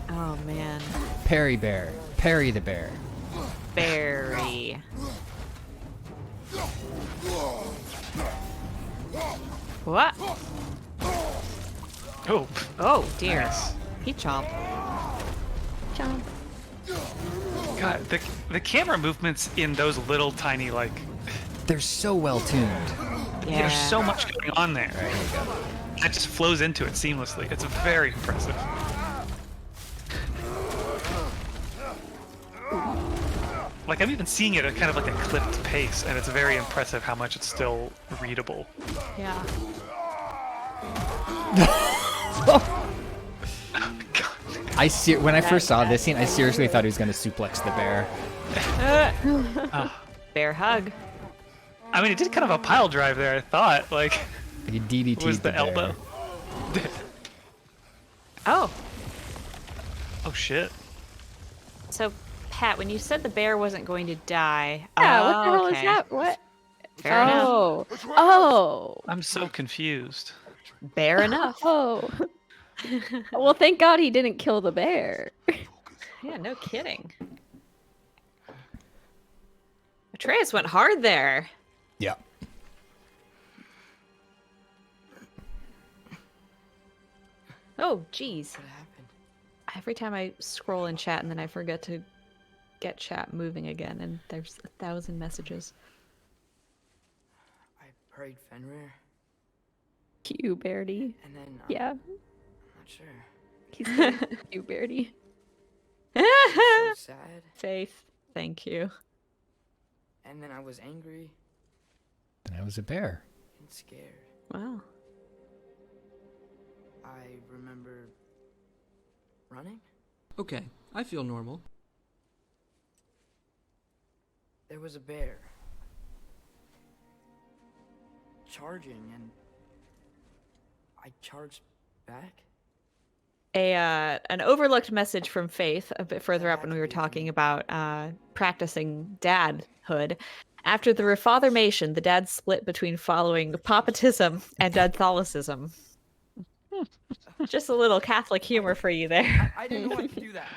Oh man. Parry bear. Parry the bear. Barry. What? oh, Oh dear. nice. He chomped. Jump. God, the camera movements in those little tiny like They're so well tuned. Yeah. there's so much going on there. There you go. That just flows into it seamlessly. It's very impressive. Like I'm even seeing it at kind of like a clipped pace, and it's very impressive how much it's still readable. Yeah. When I first saw this scene, I seriously thought he was gonna suplex the bear. Bear hug. I mean, it did kind of a pile drive there. I thought like He DDT'd was the bear. elbow. Oh, Oh shit. so Pat, when you said the bear wasn't going to die, Yeah, what the hell okay. is that? What? Fair enough. Oh. Oh. I'm so confused. Fair enough. Oh. Well, thank God he didn't kill the bear. Yeah, no kidding. Atreus went hard there. Yeah. Oh, geez. What happened? Every time I scroll in chat and then I forget to get chat moving again, and there's 1,000 messages. I prayed Fenrir, Cute, Beardy. and then Yeah. I'm not sure. He's cute, Beardy. So sad, Faith, thank you. and then I was angry And I was a bear. and scared. Wow. I remember running. Okay, I feel normal. There was a bear charging, and I charged back. An overlooked message from Faith a bit further up when we were talking about practicing dadhood. After the Reformation, the dad split between following Papatism and Catholicism. Just a little Catholic humor for you there. I didn't know I could do that.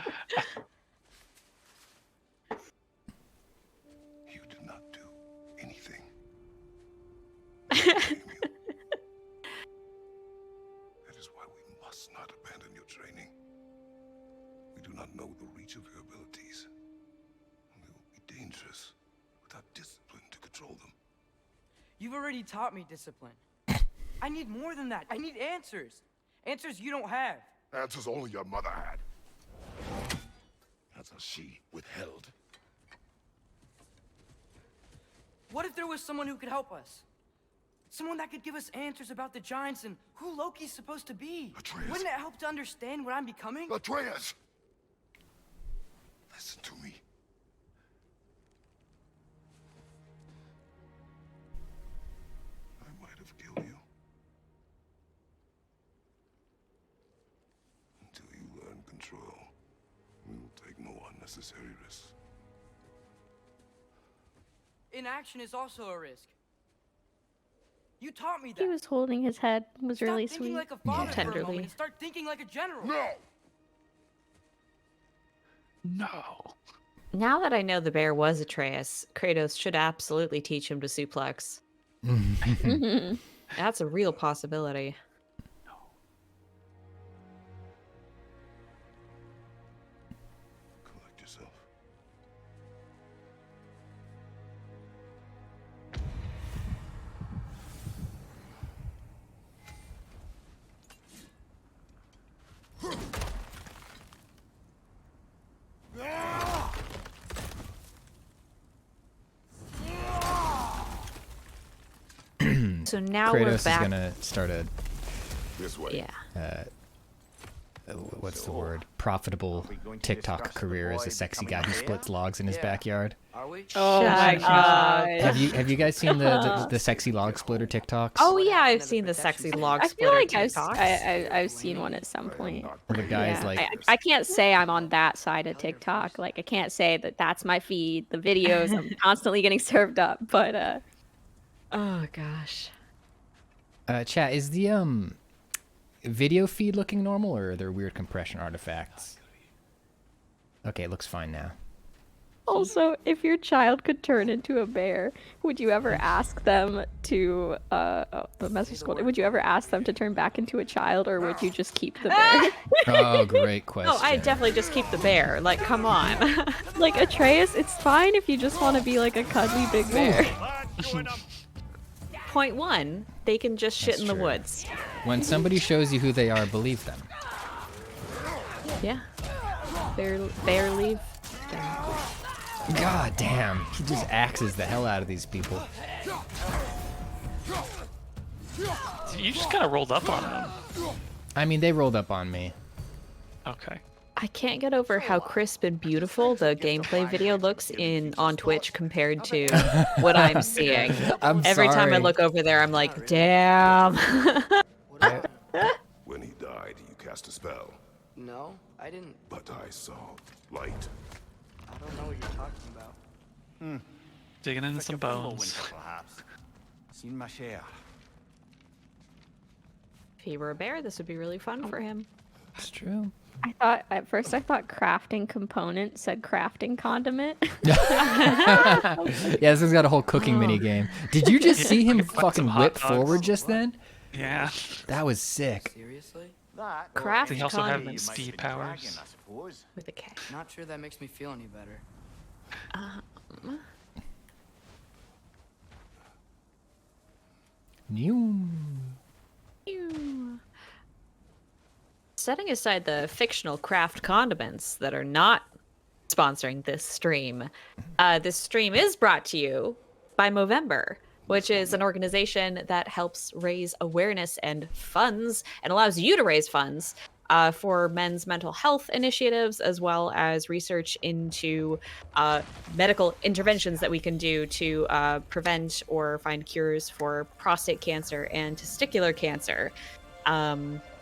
You did not do anything. That is why we must not abandon your training. We do not know the reach of your abilities. And they will be dangerous without discipline to control them. You've already taught me discipline. I need more than that. I need answers. Answers you don't have. Answers only your mother had. Answers she withheld. What if there was someone who could help us? Someone that could give us answers about the giants and who Loki's supposed to be. Atreus. Wouldn't it help to understand what I'm becoming? Atreus! Listen to me. I might have killed you. Until you learn control, we will take no unnecessary risks. Inaction is also a risk. You taught me that. He was holding his head. It was Stop really thinking sweet. like a father for a Tenderly. moment and start thinking like a general. No! No. Now that I know the bear was Atreus, Kratos should absolutely teach him to suplex. That's a real possibility. Collect yourself. So now Kratos we're is back. gonna start a This way. Yeah. what's the word? Profitable TikTok career as a sexy guy who splits logs in his backyard. Are we? Oh my god. Have you guys seen the sexy log splitter TikToks? Oh yeah, I've seen the sexy log I feel splitter like TikToks. I've seen one at some point. Where the guy's Yeah. like, I can't say I'm on that side of TikTok. Like I can't say that that's my feed. The videos I'm constantly getting served up, but Oh gosh. chat, is the video feed looking normal, or are there weird compression artifacts? Okay, it looks fine now. also, if your child could turn into a bear, would you ever ask them to the message school? Would you ever ask them to turn back into a child, or would you just keep the bear? Oh, great question. Oh, I definitely just keep the bear. Like, come on. Like Atreus, it's fine if you just want to be like a cuddly big bear. Point one, they can just shit That's in the true. woods. When somebody shows you who they are, believe them. Yeah. Bear leave. God damn, he just axes the hell out of these people. You just kind of rolled up on them. I mean, they rolled up on me. Okay. I can't get over how crisp and beautiful the gameplay video looks on Twitch compared to what I'm seeing. Every time I sorry. look over there, I'm like, damn. When he died, you cast a spell, No, I didn't. but I saw light. I don't know what you're talking about. Digging into some bones. Perhaps. Seen my share. If he were a bear, this would be really fun for him. It's true. At first I thought crafting component said crafting condiment. Yeah, this has got a whole cooking mini game. Did you just see him Like some fucking hot whip dogs. forward just then? Yeah. That was sick. Seriously? That. Craft They also have condiment You might speed be dragon, powers. I suppose. with a K. Not sure that makes me feel any better. New. Ew. Setting aside the fictional craft condiments that are not sponsoring this stream is brought to you by Movember, which is an organization that helps raise awareness and funds and allows you to raise funds for men's mental health initiatives, as well as research into medical interventions that we can do to prevent or find cures for prostate cancer and testicular cancer.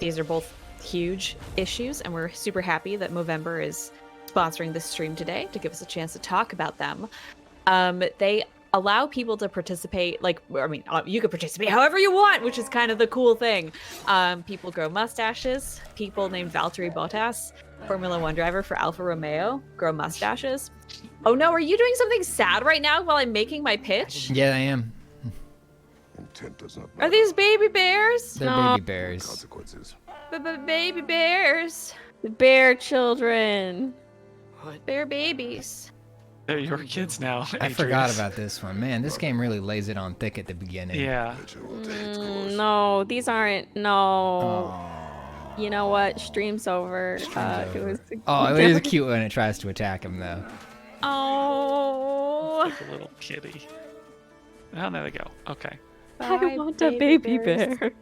These are both huge issues, and we're super happy that Movember is sponsoring this stream today to give us a chance to talk about them. They allow people to participate, you could participate however you want, which is kind of the cool thing. People grow mustaches. People named Valtteri Bottas, Formula One driver for Alfa Romeo, grow mustaches. Oh no, are you doing something sad right now while I'm making my pitch? Yeah, I am. Intent does not Are matter. these baby bears? They're No. baby bears. Consequences. Baby bears. The bear children. Bear babies. They're your kids now. I forgot Adrius. about this one. Man, this game really lays it on thick at the beginning. Yeah. Nature will take its course. No, these aren't. No. You know what? Stream's over. It was. Oh, it is cute when it tries to attack him, though. Oh. Like a little kitty. Oh, there they go. Okay. I want a baby bear.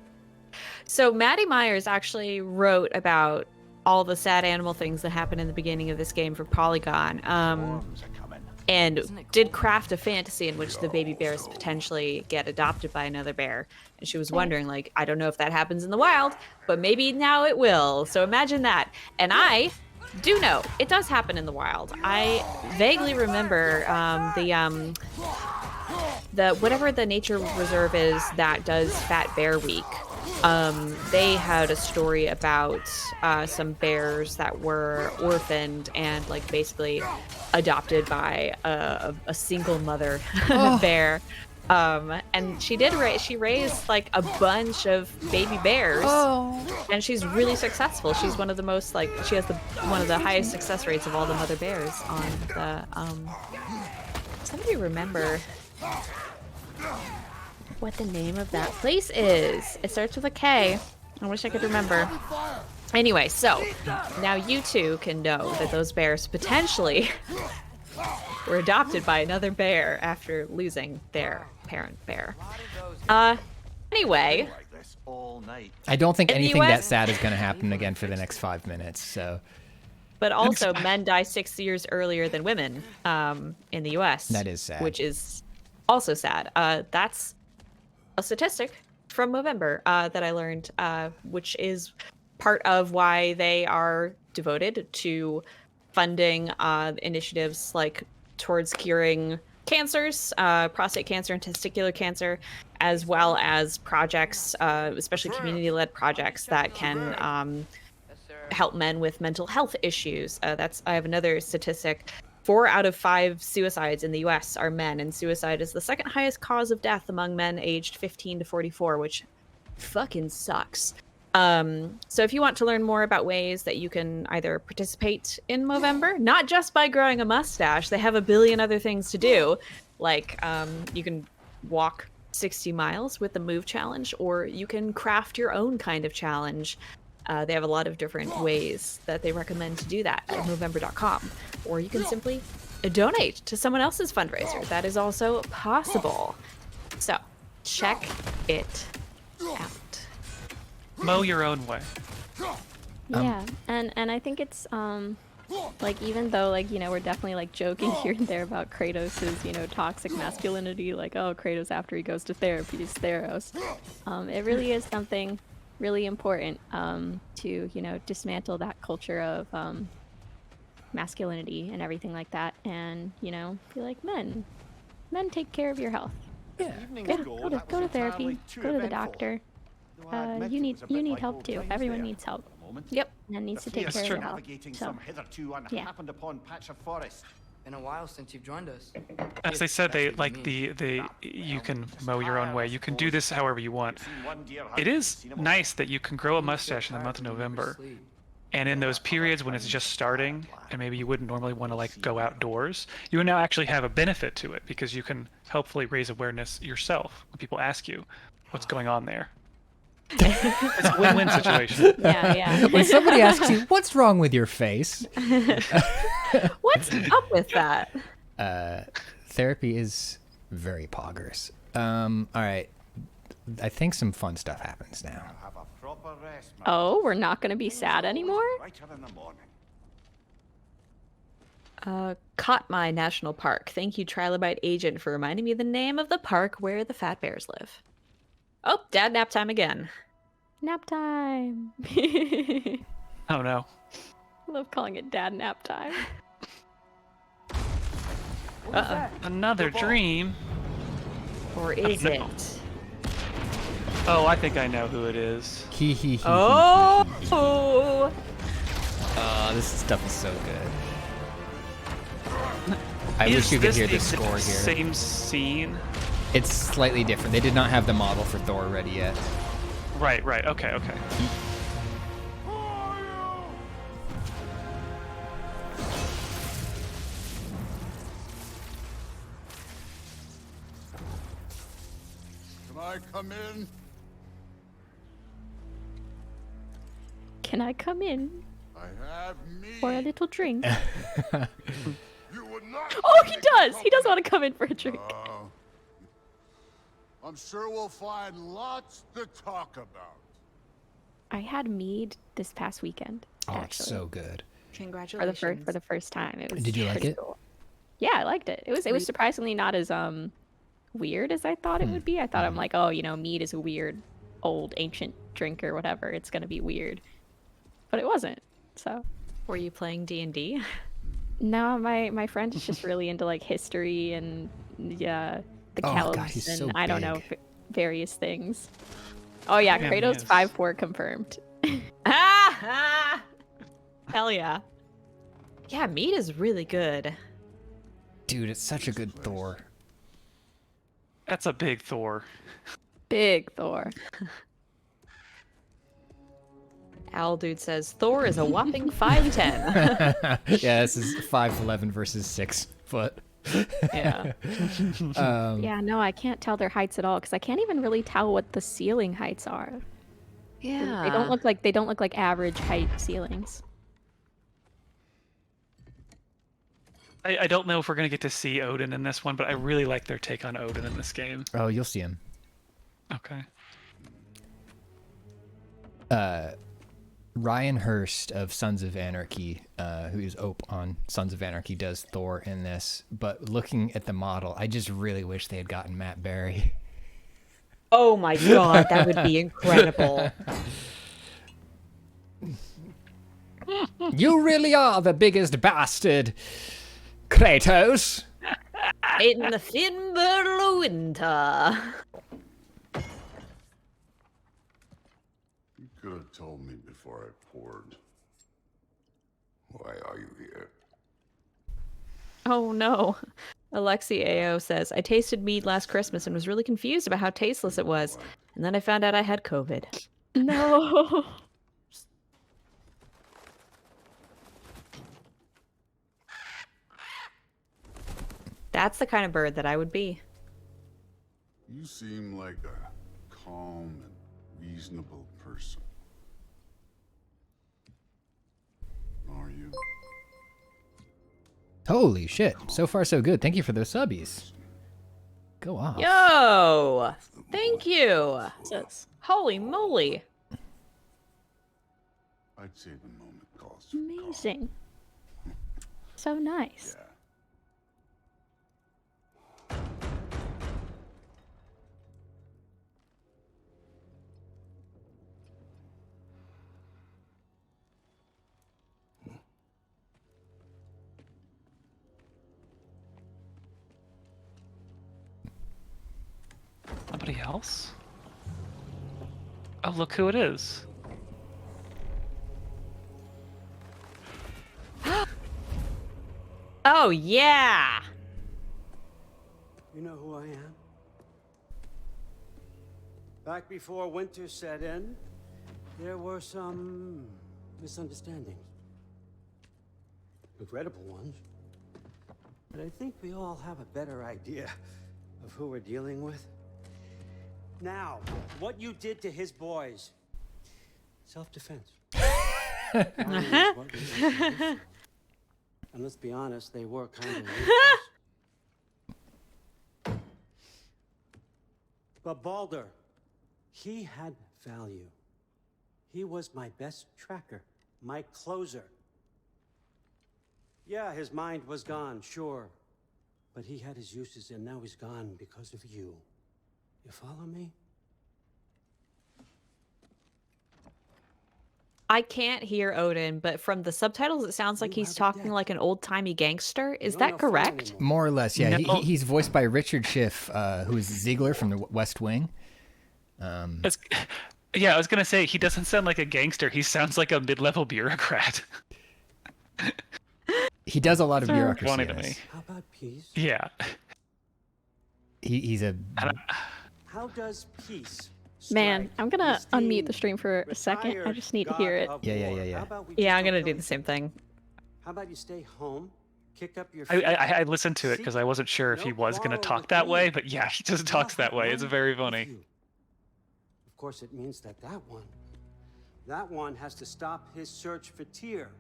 So Maddie Myers actually wrote about all the sad animal things that happen in the beginning of this game for Polygon, Storms are coming. and did craft a fantasy in which the baby bears potentially get adopted by another bear. And she was wondering, like, I don't know if that happens in the wild, but maybe now it will. So imagine that. And I do know it does happen in the wild. I vaguely remember the whatever the nature reserve is that does Fat Bear Week. They had a story about some bears that were orphaned and like basically adopted by a single mother bear. And she raised like a bunch of baby bears, and she's really successful. She's one of the most she has one of the highest success rates of all the mother bears on the. Somebody remember what the name of that place is? It starts with a K. I wish I could remember. Anyway, so now you two can know that those bears potentially were adopted by another bear after losing their parent bear. Anyway, this all night. I don't think In the anything that US sad is going to happen again for the next 5 minutes. So But also, men die 6 years earlier than women in the U.S. That is sad. Which is also sad. That's a statistic from Movember that I learned, which is part of why they are devoted to funding initiatives like towards curing cancers, prostate cancer and testicular cancer, as well as projects, especially community-led projects that can help men with mental health issues. I have another statistic. 4 out of 5 suicides in the US are men, and suicide is the second highest cause of death among men aged 15 to 44, which fucking sucks. So if you want to learn more about ways that you can either participate in Movember, not just by growing a mustache, they have a billion other things to do. Like you can walk 60 miles with the Move Challenge, or you can craft your own kind of challenge. They have a lot of different ways that they recommend to do that at Movember.com. Or you can simply donate to someone else's fundraiser. That is also possible. So check it out. Mow your own way. Yeah, and I think it's like, even though, like, you know, we're definitely like joking here and there about Kratos's, you know, toxic masculinity, like, oh, Kratos after he goes to therapy is Theros. It really is something really important to, you know, dismantle that culture of masculinity and everything like that, and, you know, be like, men take care of your health. yeah. Go to therapy, go to the doctor. You need help too. Everyone needs help. Yep. Men needs to take care of their health. So, Some hitherto yeah. unhappened upon patch of forest. Been a while since you've joined us. As they said, they like the you can mow your own way. You can do this however you want. It is nice that you can grow a mustache in the month of November, and in those periods when it's just starting, and maybe you wouldn't normally want to like go outdoors, you now actually have a benefit to it because you can hopefully raise awareness yourself when people ask you what's going on there. It's a win-win situation. yeah. When somebody asks you, what's wrong with your face? What's up with that? Therapy is very poggers. All right. I think some fun stuff happens now. Have a proper rest, man. Oh, we're not gonna be sad anymore? Brighter in the morning. Katmai National Park. Thank you, Trilobite Agent, for reminding me the name of the park where the fat bears live. Oh, dad nap time again. Nap time. Oh no. I love calling it dad nap time. Another dream. Or is no. it? Oh, I think I know who it is. Hee. Oh! This stuff is so good. I wish you could hear the score here. Same scene. It's slightly different. They did not have the model for Thor ready yet. Right. Okay. Can I come in? Can I come in I have meat. for a little drink? You would not. Oh, he does! He does want to come in for a drink. I'm sure we'll find lots to talk about. I had mead this past weekend. Oh, it's actually, so good. Congratulations. for the first time. It was Did you like pretty it? cool. Yeah, I liked it. It was surprisingly not as weird as I thought it would be. I thought I'm like, oh, you know, mead is a weird old ancient drink or whatever. It's gonna be weird, but it wasn't. So. Were you playing D&D? No, my friend is just really into like history and the Celts he's and so I don't know big. various things. Oh yeah, Yeah, Kratos he is. 5'4" confirmed. Hell yeah. Yeah, meat is really good. Dude, it's such a good Thor. That's a big Thor. Big Thor. Owl Dude says Thor is a whopping 5'10". Yeah, this is 5'11" versus 6 foot. Yeah. Yeah, no, I can't tell their heights at all because I can't even really tell what the ceiling heights are. Yeah. They don't look like average height ceilings. I don't know if we're gonna get to see Odin in this one, but I really like their take on Odin in this game. Oh, you'll see him. Okay. Ryan Hurst of Sons of Anarchy, who's Ope on Sons of Anarchy, does Thor in this. But looking at the model, I just really wish they had gotten Matt Berry. Oh my god, that would be incredible. You really are the biggest bastard, Kratos. In the Finbar winter. You could have told me before I poured. Why are you here? Oh no. Alexi AO says, I tasted mead last Christmas and was really confused about how tasteless it was. And then I found out I had COVID. No. That's the kind of bird that I would be. You seem like a calm and reasonable person. Are you? Holy shit. So far, so good. Thank you for those subbies. Go off. Yo! Thank you! Jesus. Holy moly. I'd say the moment calls for calm. Amazing. So nice. Yeah. Somebody else? Oh, look who it is. Oh yeah! You know who I am? Back before winter set in, there were some misunderstandings. Regrettable ones. But I think we all have a better idea of who we're dealing with. Now, what you did to his boys. Self-defense. And let's be honest, they were kind of ruthless. But Balder, he had value. He was my best tracker, my closer. Yeah, his mind was gone, sure. But he had his uses, and now he's gone because of you. You follow me? I can't hear Odin, but from the subtitles, it sounds like he's talking like an old-timey gangster. Is that correct? More or less, yeah. No. He's voiced by Richard Schiff, who is Ziegler from the West Wing. Yeah, I was gonna say he doesn't sound like a gangster. He sounds like a mid-level bureaucrat. He does a lot of bureaucracy. Funny in to this. me. How about peace? Yeah. He's a. How does peace? Man, I'm gonna strike, unmute the stream for a second. I retired just need to hear it. god of Yeah. war? How about we Yeah, just I'm gonna don't do kill the same each other? thing. How about you stay home, kick up your feet? I listened to it because I wasn't sure if he No was gonna quarrel talk with that me. way, but yeah, he just talks I'll that way. It's run very with funny. you. Of course, it means that that one has to stop his search for Tyr.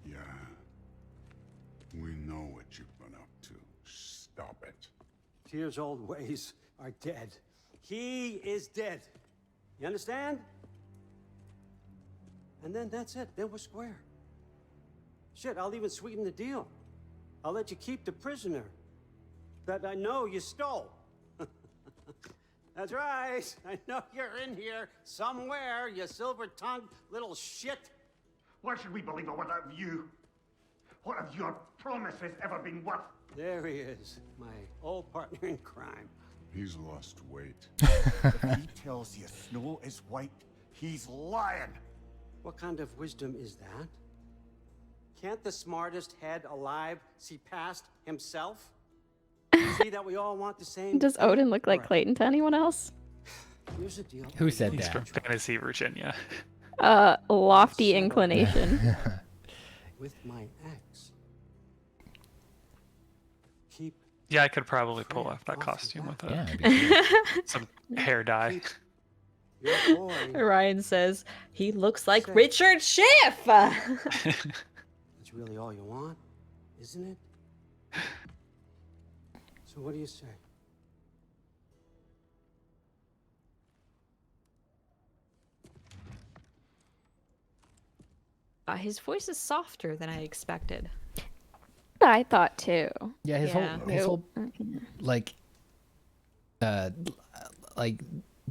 Yeah. We know what you've been up to. Stop it. Tyr's old ways are dead. He is dead. You understand? And then that's it. Then we're square. Shit, I'll even sweeten the deal. I'll let you keep the prisoner that I know you stole. That's right. I know you're in here somewhere, you silver-tongued little shit. Why should we believe a word out of you? What have your promises ever been worth? There he is, my old partner in crime. He's lost weight. If he tells you snow is white, he's lying. What kind of wisdom is that? Can't the smartest head alive see past himself? See that we all want the same. Does thing? Odin look like All right, Clayton to anyone else? here's the deal. Who said He's that? from Tennessee, Virginia. Lofty inclination. With my ex. Keep Yeah, I could probably pull off that costume with Yeah. a, it'd be good. some hair dye. your boy. Ryan says, he looks like Say. Richard Schiff! That's really all you want, isn't it? So what do you say? His voice is softer than I expected. I thought too. Yeah, his whole like like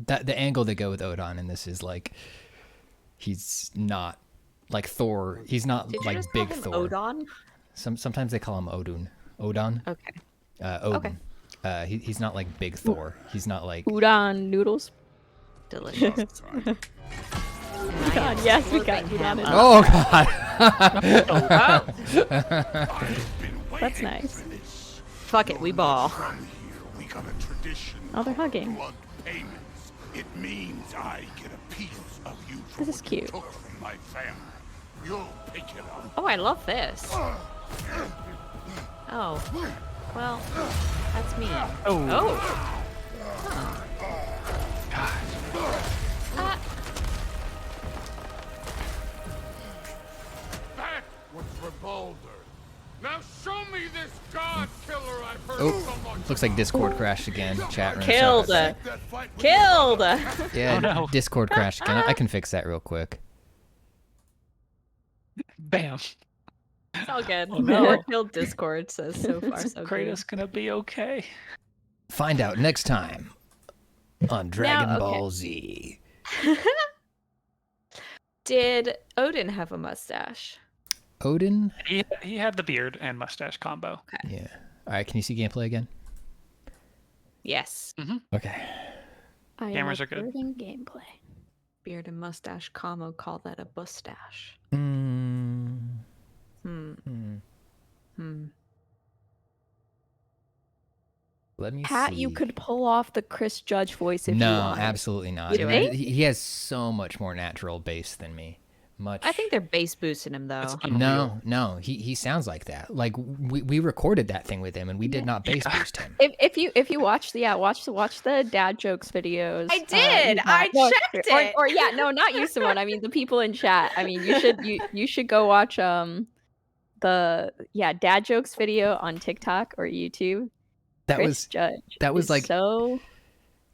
that the angle they go with Odin in this is like he's not like Thor. He's not Did you like just big call him Thor. Odin? Sometimes they call him Odin. Odin. Okay. Odin. He's not like big Thor. He's not like Udon noodles. Delicious. God, yes, we got udon. Oh God. That's nice. Fuck it, we ball. We got a tradition. Oh, they're hugging. Blood payments. It means I get a piece of you from This is what you cute. took from my family. You'll pick it up. Oh, I love this. Oh. Well, that's me. Oh. That was for Baldur. Now show me this god killer I've heard so much. Looks like Discord crashed again. Chat room. Killed. So- Killed. Yeah, Oh, no. Discord crashed again. I can fix that real quick. Bam. It's all good. Oh, no. More killed Discord says so far so good. Kratos gonna be okay. Find out next time on Dragon okay. Ball Z. Did Odin have a mustache? Odin? He had the beard and mustache combo. Yeah. All right, can you see gameplay again? Yes. Okay. I Cameras am are good. observing gameplay. Beard and mustache combo, call that a mustache. Let me Pat, see. you could pull off the Chris Judge voice if you No, want. absolutely not. You think? He has so much more natural bass than me. Much. I think they're bass boosting him though. It's unreal. No. He sounds like that. Like we recorded that thing with him, and we did not bass boost him. If you watch the dad jokes videos. I did. I checked it. Or yeah, no, not you, Simone. I mean the people in chat. I mean you should go watch the dad jokes video on TikTok or YouTube. That Chris was Judge. that was is like so.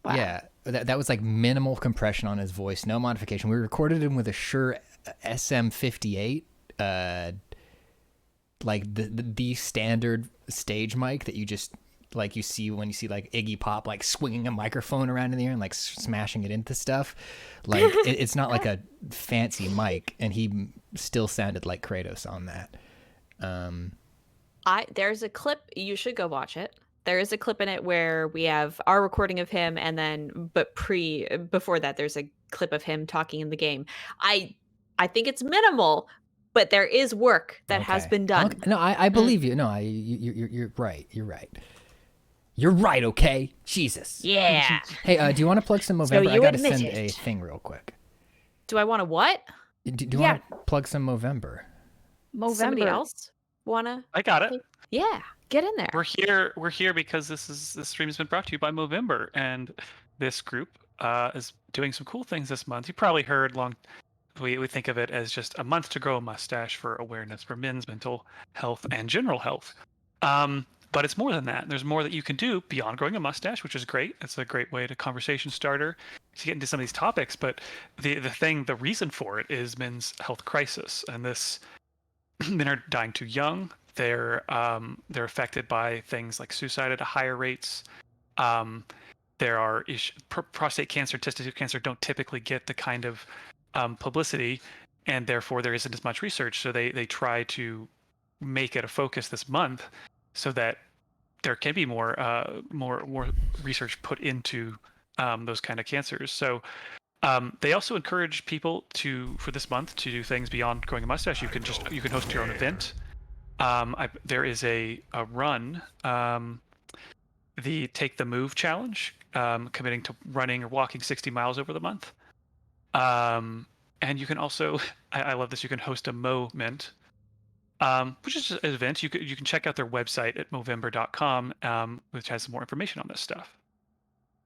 Wow. Yeah, that was like minimal compression on his voice, no modification. We recorded him with a Shure SM58, like the standard stage mic that you just like you see when you see like Iggy Pop like swinging a microphone around in the air and like smashing it into stuff. Like it's not like a fancy mic, and he still sounded like Kratos on that. There's a clip, you should go watch it. There is a clip in it where we have our recording of him, and then before that there's a clip of him talking in the game. I think it's minimal, but there is work that has been done. Okay. No, I believe you. No, you're right. You're right. Okay, Jesus. Yeah. Hey, do you want to plug some Movember? I you gotta admit send it. a thing real quick. Do I want to what? Do you want to plug some Movember? Somebody else wanna? I got it. Yeah, get in there. We're here because this stream has been brought to you by Movember, and this group is doing some cool things this month. You probably heard we think of it as just a month to grow a mustache for awareness for men's mental health and general health. But it's more than that. There's more that you can do beyond growing a mustache, which is great. It's a great way to conversation starter to get into some of these topics. But the reason for it is men's health crisis, and this men are dying too young. They're affected by things like suicide at higher rates. There are prostate cancer, testicular cancer don't typically get the kind of publicity, and therefore there isn't as much research. So they try to make it a focus this month, so that there can be more research put into those kind of cancers. So they also encourage people for this month to do things beyond growing a mustache. You can host your own event. There is a run, the Take the Move challenge, committing to running or walking 60 miles over the month. And you can also, I love this, you can host a Moment, which is just an event. You can check out their website at movember.com, which has some more information on this stuff.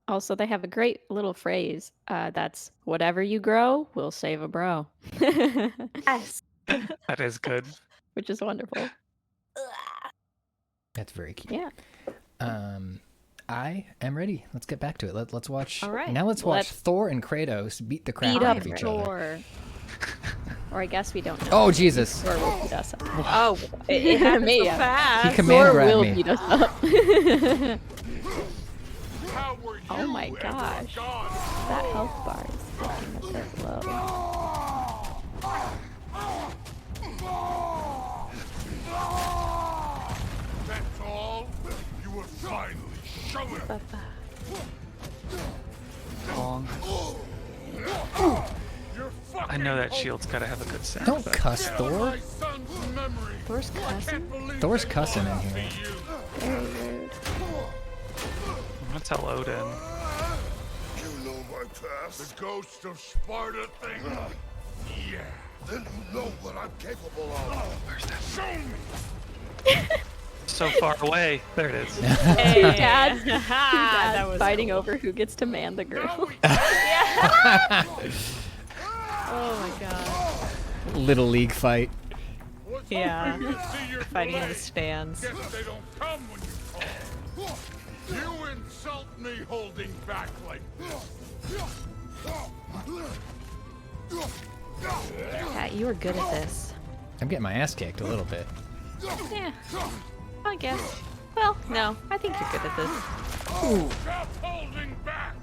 Also, they have a great little phrase that's whatever you grow will save a bro. Yes. That is good. Which is wonderful. That's very cute. Yeah. I am ready. Let's get back to it. Let's watch. All right. Now let's watch Thor and Kratos beat the crap Beat out up of each other. Thor. Or I guess we don't know. Oh, Jesus. Thor will beat us up. Oh, it happened Me, so yeah. fast. He command Thor grabbed will me. beat us up. How were Oh you my ever gosh. gone? That health bar is looking a bit low. That's all? You will finally show it. You're I know that shield's gotta have a good sound. Don't but- cuss, Thor. my son's memory. Thor's cussing? Thor's cussing in here. Very rude. I'm gonna tell Odin. You know my past. The ghost of Sparta thing? Yeah. Then you know what I'm capable of. Where's that? Show me. So far away. There it is. Two dads, two that dads was fighting over who gets to man the girl. Oh my god. Little league fight. What's Yeah. hoping to see your Fighting in the blade? stands. Guess they don't come when you call. You insult me holding back like this. Pat, you were good at this. I'm getting my ass kicked a little bit. Yeah. I guess. Well, no. I think you're good at this. Stop holding back.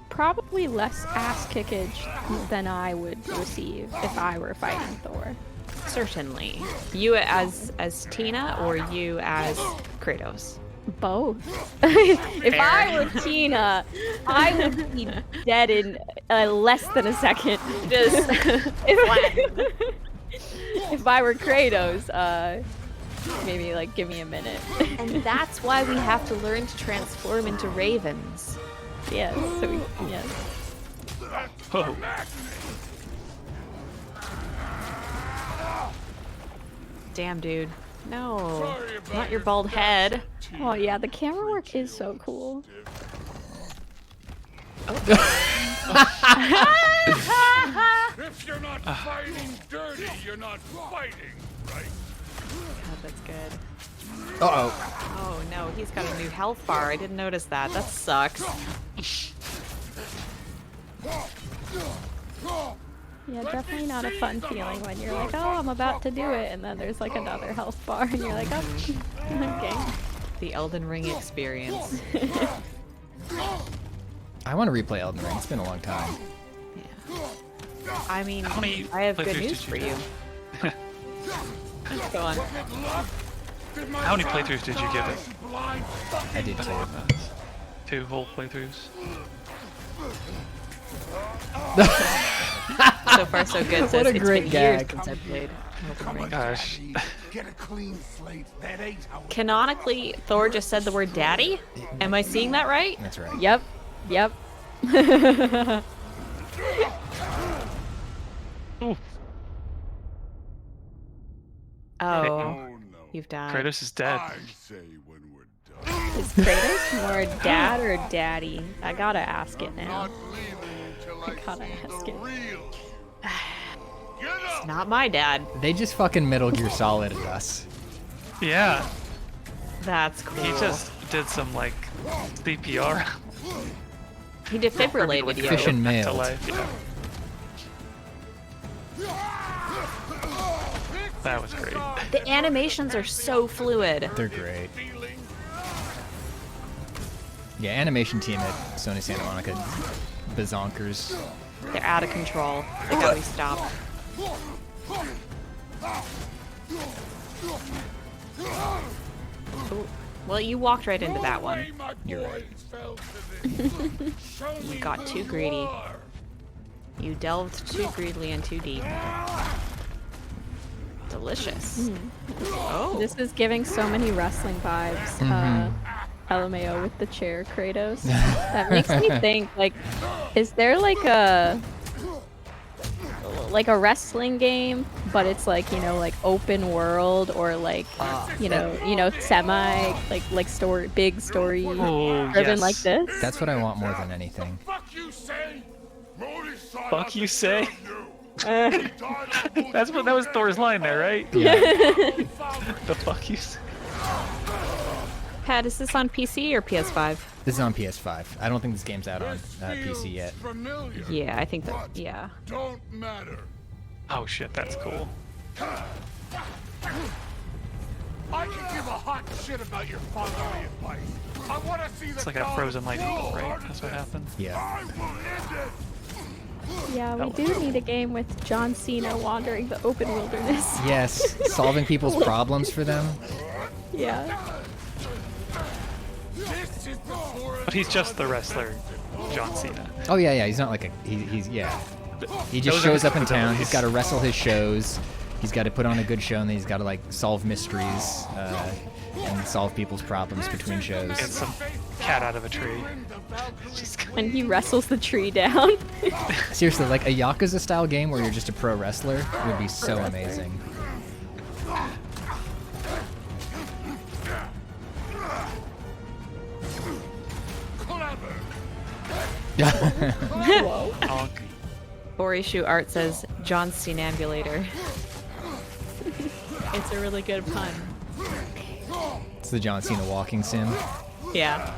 Probably less ass kickage than I would receive if I were fighting Thor. Certainly. You as Tina or you as Kratos? Both. If I were Tina, I would be dead in less than a second. Just If I were Kratos, maybe like give me a minute. And that's why we have to learn to transform into ravens. Yes. So we, yes. Whoa. Damn, dude. No. Sorry about Not your your bald head. Oh yeah, the camera work is so cool. If you're not fighting dirty, you're not fighting, right? God, that's good. Uh-oh. Oh no, he's got a new health bar. I didn't notice that. That sucks. Yeah, definitely not a fun feeling when you're like, oh, I'm about to do it, and then there's like another health bar, and you're like, oh, okay. The Elden Ring experience. I want to replay Elden Ring. It's been a long time. I mean, How many I have good playthroughs news did for you you. Go on. How many playthroughs did you give it? I did too. 2 whole playthroughs. So far, so good. What Says, a it's great been gag. years since I played Elden Ring. Gosh. Get a clean slate. That ain't how it Canonically, Thor just said the word daddy. Am I seeing that right? That's right. Yep, yep. Oh, no. you've died. Kratos is dead. I say when we're done. Is Kratos more dad or daddy? I gotta ask it now. Not leaving until I gotta see ask the it. real. Get It's up. not my dad. They just fucking Metal Gear Solid us. Yeah. That's cool. He just did some like CPR. He defibrillated you. Fish and Back to mailed. life, yeah. That was great. The animations are so fluid. They're great. Yeah, animation team at Sony Santa Monica, bazonkers. They're out of control. They gotta be stopped. Ooh. Well, you walked right into that one. You're right. You got too greedy. You delved too greedily and too deep. Delicious. Oh. This is giving so many wrestling vibes. LMAO with the chair, Kratos. That makes me think, like, is there like a wrestling game, but it's like, you know, like open world or like, you know, semi like story, big story Oh, driven yes. like this? That's what I want more than anything. Fuck you say. Modi sought Fuck out you to say? kill you. He died of That's what that was Thor's line there, right? Yeah. The fuck you say? Pat, is this on PC or PS5? This is on PS5. I don't think this game's out on PC yet. familiar. Yeah, I think that. Yeah. Don't matter. Oh shit, that's cool. I can give a hot shit about your fatherly advice. I want to see the It's like a frozen light eagle, right? That's what happened. Yeah. I will end it. Yeah, we do need a game with John Cena wandering the open wilderness. Yes, solving people's problems for them. Yeah. This is the forest. But he's just the wrestler, John Cena. Oh yeah, yeah. He's not like a he's yeah. He just Those are shows his up in town. He's abilities. got to wrestle his shows. He's got to put on a good show, and then he's got to like solve mysteries and solve people's problems between shows. Get some cat out of a tree. And he wrestles the tree down. Seriously, like a Yakuza style game where you're just a pro wrestler would be so amazing. Honk. Borishu Art says John Cenambulator. It's a really good pun. It's the John Cena walking sim. Yeah.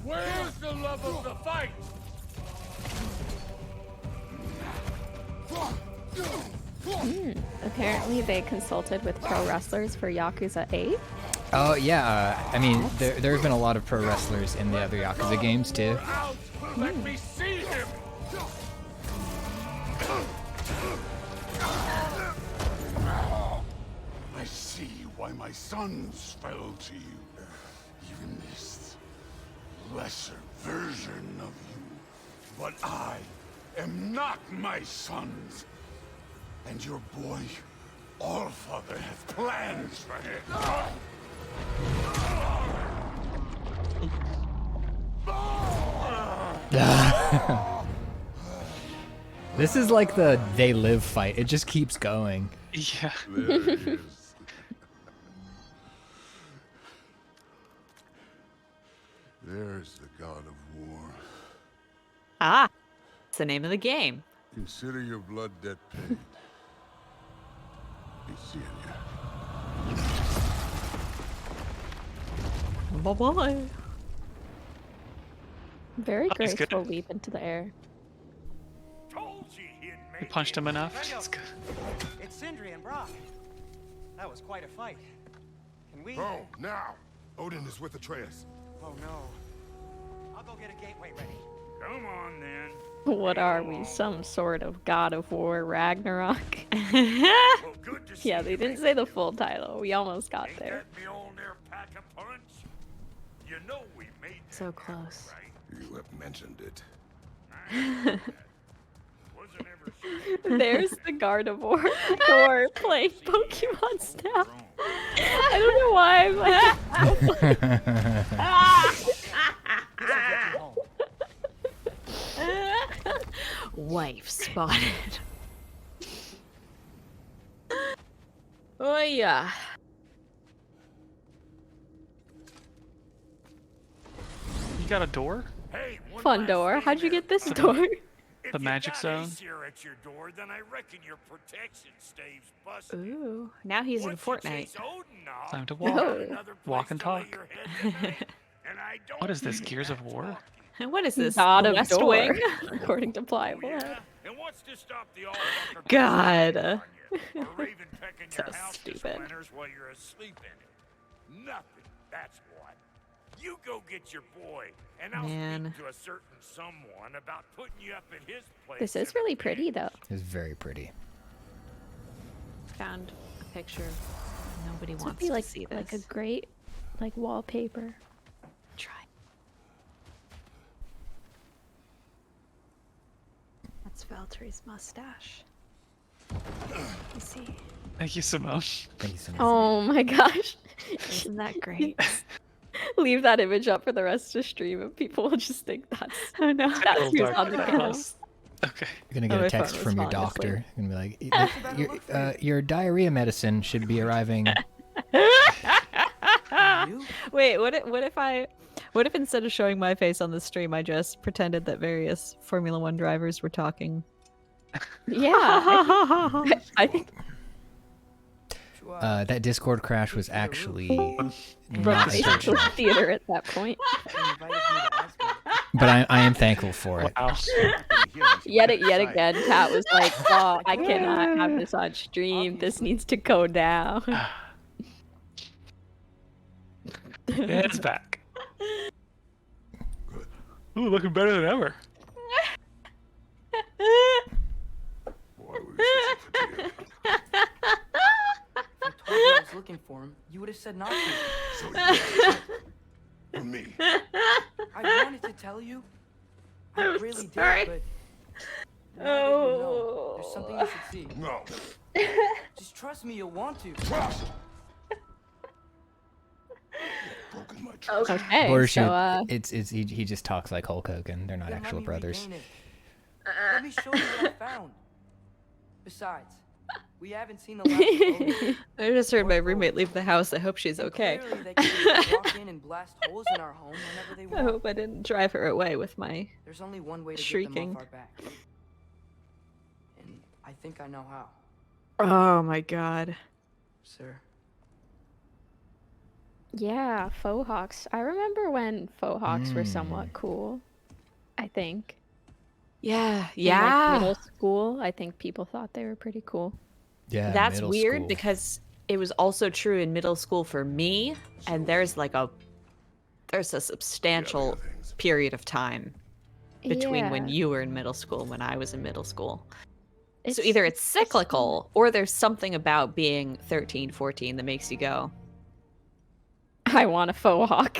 Where's the love of the fight? Apparently they consulted with pro wrestlers for Yakuza 8. Oh yeah, I mean there have been a lot of pro wrestlers in the other Yakuza games too. Out! Let me see him! I see why my sons fell to you. Even this lesser version of you. But I am not my sons. And your boy, Allfather, has plans for him. This is like the They Live fight. It just keeps going. Yeah. There it is. There's the god of war. Ah, it's the name of the game. Consider your blood debt paid. Be seeing ya. Bye-bye. Very Oh, he's good. graceful leap into the air. You punched him enough. It's good. It's Sindri and Brock. That was quite a fight. Can we? Oh, now! Odin is with Atreus. Oh no. I'll go get a gateway ready. Come on, then. What are we? Some sort of god of war Ragnarok? Well, good to see Yeah, they you, didn't say the full title. We almost got Ain't there. that me on there pack a punch? You know we made that So happen, close. right? You have mentioned it. Wasn't ever sure. There's the Gardevoir Thor playing Pokemon Snap. I don't know why I'm like, Wife spotted. Oh yeah. You got a door? Hey, one fun last door. thing How'd you there, get this punk. door? If The you magic got zone? Ace here at your door, then I reckon your protection staves busted. Ooh, now he's in Once you Fortnite. chase Odin off, Time to you walk. got No. another Walk place and to lay talk. your head tonight, and I don't What is this, mean Gears of that War? talking. What is this? God the of West Door, Wing? according to Pliable. Yeah, and what's to stop the all-fucker God. on you, or raven pecking So your house to stupid. splinters while you're asleep in it? Nothing. That's what. You go get your boy, and I'll Man. speak to a certain someone about putting you up at his place. This is in a really bit. pretty though. It's very pretty. Found a picture. Nobody This would wants be to like see this. like a great like wallpaper. Try. That's Valtteri's mustache. Let's see. Thank you, Simone. Thank you so much. Oh my gosh. Isn't that great? Leave that image up for the rest of the stream and people will just think that's Oh no. that's Little who's dark on the dark camera. house. Okay. You're gonna get my a text phone was from your falling asleep. doctor. You're gonna be like, your diarrhea medicine should be arriving. Wait, what if instead of showing my face on the stream, I just pretended that various Formula One drivers were talking? Yeah. I think That Discord crash was actually Brought not the intentional, theater at that point. but I am thankful for it. Wow. Yet again, Kat was like, "Oh, I cannot have this on stream. This needs to go down." It's back. Ooh, looking better than ever. Why were we fishing for deer? If I told you I was looking for him, you would have said not to. So you for me. I wanted to tell you. I I'm really sorry. did, but now that you know, there's something you should see. No. Just trust me, you'll want to. Trust. Broken my trust. Okay, Horseshoe, so he just talks like Hulk Hogan. They're not Then let actual me brothers. regain it. Let me show you what I found. Besides, we haven't seen the last of Odin. I just heard my roommate leave the house. I hope she's okay. Clearly, they can just walk in and blast holes in our home whenever they I want. hope I didn't drive her away with my There's only one way to shrieking. get them off our back. And I think I know how. Oh my god. Sir. yeah, faux hawks. I remember when faux hawks were somewhat cool. I think. Yeah, In, yeah. like, middle school, I think people thought they were pretty cool. Yeah, That's middle weird school. because it was also true in middle school for me, and there's a substantial period of time between when Yeah. you were in middle school and when I was in middle school. So It's- either it's cyclical or there's something about being 13, 14 that makes you go, I want a faux hawk.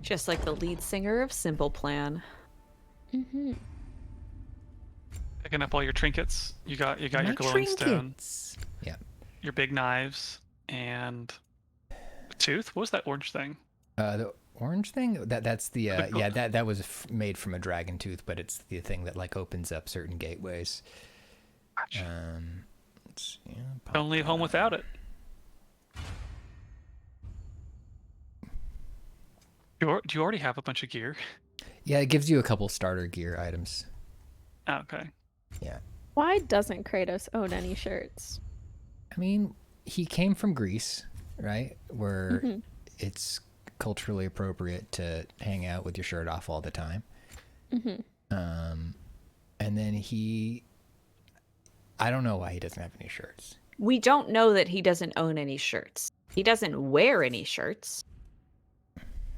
just like the lead singer of Simple Plan. hmm Picking up all your trinkets. You got your glowing stone, Yeah. your big knives, and a tooth. What was that orange thing? The orange thing? That's the The yeah, that was made from a dragon tooth, but it's the thing that like opens up certain gateways. Let's see, Don't leave home without it. Do you already have a bunch of gear? Yeah, it gives you a couple starter gear items. Oh, okay. Yeah. Why doesn't Kratos own any shirts? I mean, he came from Greece, right? Where Mhm. it's culturally appropriate to hang out with your shirt off all the time. hmm And then I don't know why he doesn't have any shirts. We don't know that he doesn't own any shirts. He doesn't wear any shirts.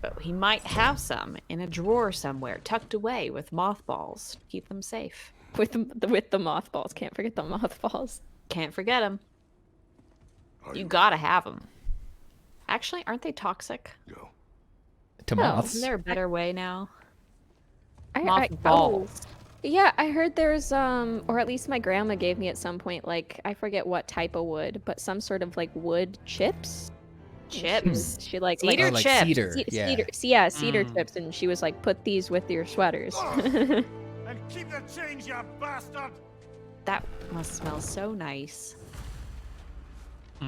But he might have some in a drawer somewhere, tucked away with mothballs to keep them safe. With the mothballs. Can't forget the mothballs. Can't forget them. You gotta have them. Actually, aren't they toxic? Go. To No, moths? Isn't there a better way now? Oh, Mothballs. yeah, I heard there's or at least my grandma gave me at some point, like, I forget what type of wood, but some sort of like wood chips. Chips. She like Cedar Oh, like chips. cedar. Yeah. Cedar chips, and she was like, put these with your sweaters. And keep the change, you bastard! That must smell so nice.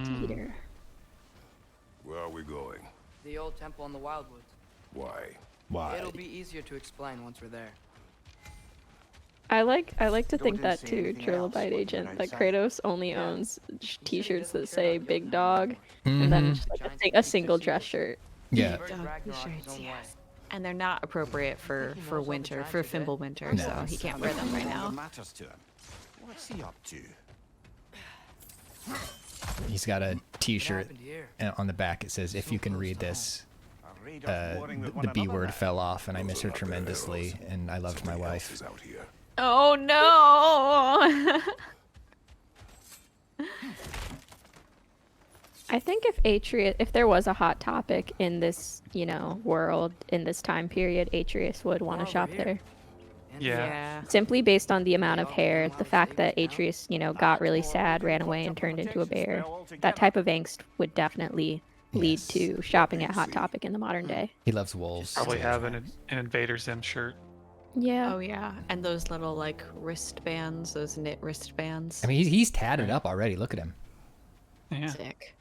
Cedar. Where are we going? The old temple in the Wildwoods. Why? Why? It'll be easier to explain once we're there. I like to Don't think they that say too, anything else Trilobite when Agent, you're that outside? Kratos only Yeah. owns He said he t-shirts doesn't that care say about Big giving Dog, Mhm. and then just like Giant a pieces of single steel. dress shirt. Yeah. Bird Dog Ragnarok his t-shirts, own way. yes. And they're not appropriate for He knows all the winter, giants for are dead. Fimble winter, No. so he can't wear them right now. Matters to him. What's he up to? He's got a t-shirt happened here? and on the back. It says, if you can read this, A raid of warring with one the B another word now. fell off and I miss her Those are not their tremendously arrows. and I loved my Somebody else wife. is out here. Oh no! I think if there was a hot topic in this, world, in this time period, Atreus would want to We're shop over here. there. And Yeah. Simply based on the amount of hair, the fact that Atreus, got really sad, ran away, and turned into a bear. That type of angst would definitely lead Yes. to shopping at Hot Topic in the modern day. He loves wolves. Probably have an Invader Zim shirt. Yeah. Oh yeah, and those little like wristbands, those knit wristbands. I mean, he's tatted up already. Look at him. Yeah. Sick.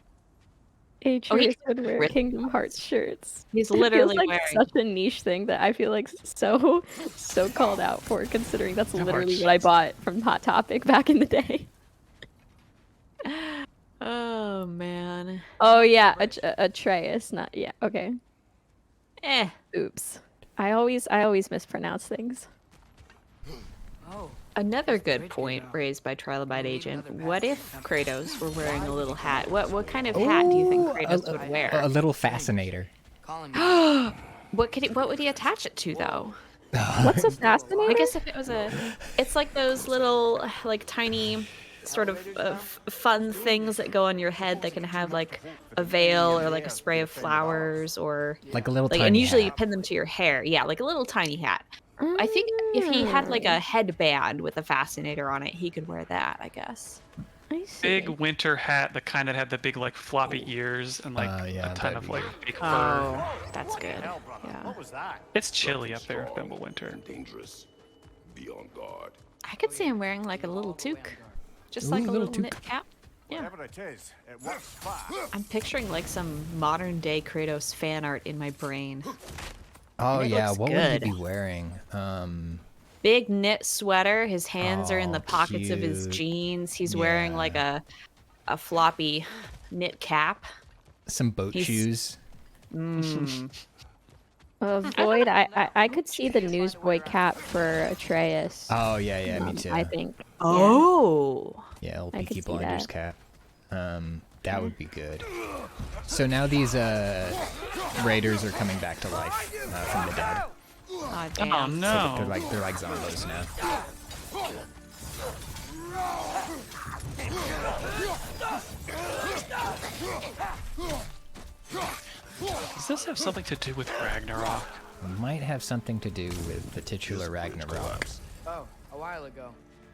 Atreus would wear wrist- Kingdom Hearts shirts. He's It feels literally like wearing. such a niche thing that I feel like so called out for, considering that's Kingdom literally Hearts. what I bought from Hot Topic back in the day. Oh Oh man. Oh yeah, Atreus, not yeah. Okay. Eh. Oops. I always mispronounce things. Oh, Another good point raised by Trilobite Agent. What if Kratos were wearing a little hat? What kind of hat do you think Kratos would wear? A little fascinator. calling me. What would he attach it to though? What's a fascinator? I guess if it was it's like those little like tiny sort of fun things that go on your head that can have like a veil or like a spray of flowers or Like a little like, tiny and usually you hat. pin them to your hair. Yeah, like a little tiny hat. I think if he had like a headband with a fascinator on it, he could wear that, I guess. I see. Big winter hat that kind of had the big like floppy ears and like yeah, a ton that'd of be like good. big fur. Oh, that's good. Yeah. What was that? It's chilly up there in Fimbulwinter. Dangerous. Be on guard. I could see him wearing like a little toque. Just Ooh, like a little little knit toque. cap. Yeah. Whatever it is, it works fast. I'm picturing like some modern day Kratos fan art in my brain. Oh It yeah, looks what would he good. be wearing? Big knit sweater. His hands are in the Oh, pockets of his cute. jeans. He's wearing like Yeah. a floppy knit cap. Some boat He's- shoes. Void, I could see the newsboy cap for Atreus. Oh yeah, yeah, me too. I think. Oh. Yeah, old I could Peaky see Blinders that. cap. That would be good. So now these raiders are coming back to life from the dead. Oh, Oh damn. no! They're like zombies now. Does this have something to do with Ragnarok? Might have something to do with the titular Ragnarok. Oh, a while ago.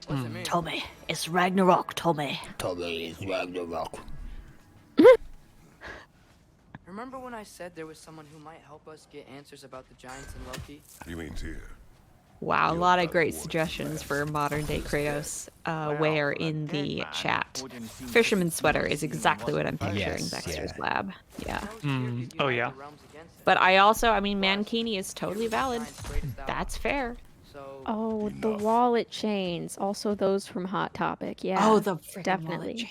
What's it mean? Tommy, it's Ragnarok, Tommy. Remember when I said there was someone who might help us get answers about the giants and Loki? You mean Tyr? Wow, a lot of great suggestions for modern day Kratos. Where in the chat. Fisherman sweater is exactly what I'm picturing. Yes, Dexter's yeah. lab. Yeah. Oh yeah. But I also, I mean, Mankini is totally valid. That's fair. So Oh, the wallet chains. Also those from Hot Topic. Yeah. Oh, the freaking definitely. wallet chain.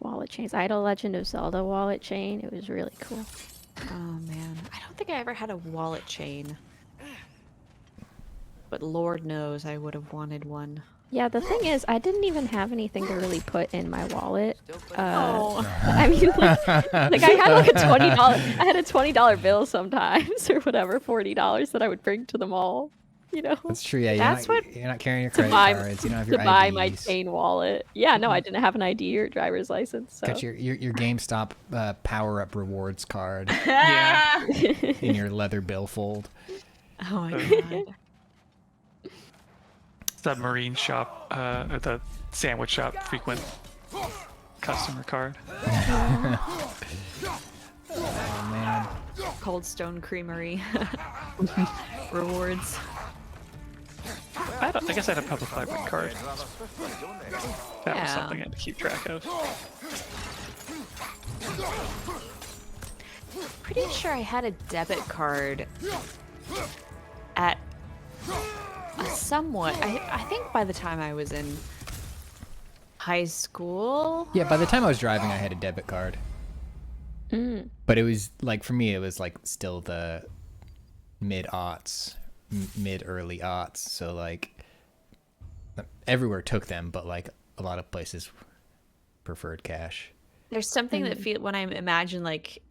Wallet chains. I had a Legend of Zelda wallet chain. It was really cool. Oh man, I don't think I ever had a wallet chain. But Lord knows I would have wanted one. Yeah, the thing is, I didn't even have anything to really put in my wallet. Oh. I mean, like I had like a $20. I had a $20 bill sometimes, or whatever, $40 that I would bring to the mall. You know, That's true. Yeah, That's you're not carrying your to credit buy cards. You don't have to your buy IDs. my chain wallet. Yeah, no, I didn't have an ID or driver's license. So. Got your GameStop power up rewards card Yeah. in your leather billfold. Oh my god. Submarine shop, or the sandwich shop frequent customer card. Oh man. Cold Stone Creamery. Rewards. I guess I had a public library card. That was Yeah. something I had to keep track of. Pretty sure I had a debit card at a somewhat. I think by the time I was in high school. Yeah, by the time I was driving, I had a debit card. But it was like, for me, it was like still the mid-aughts, mid-early aughts. So like everywhere took them, but like a lot of places preferred cash. There's something that feel when I imagine like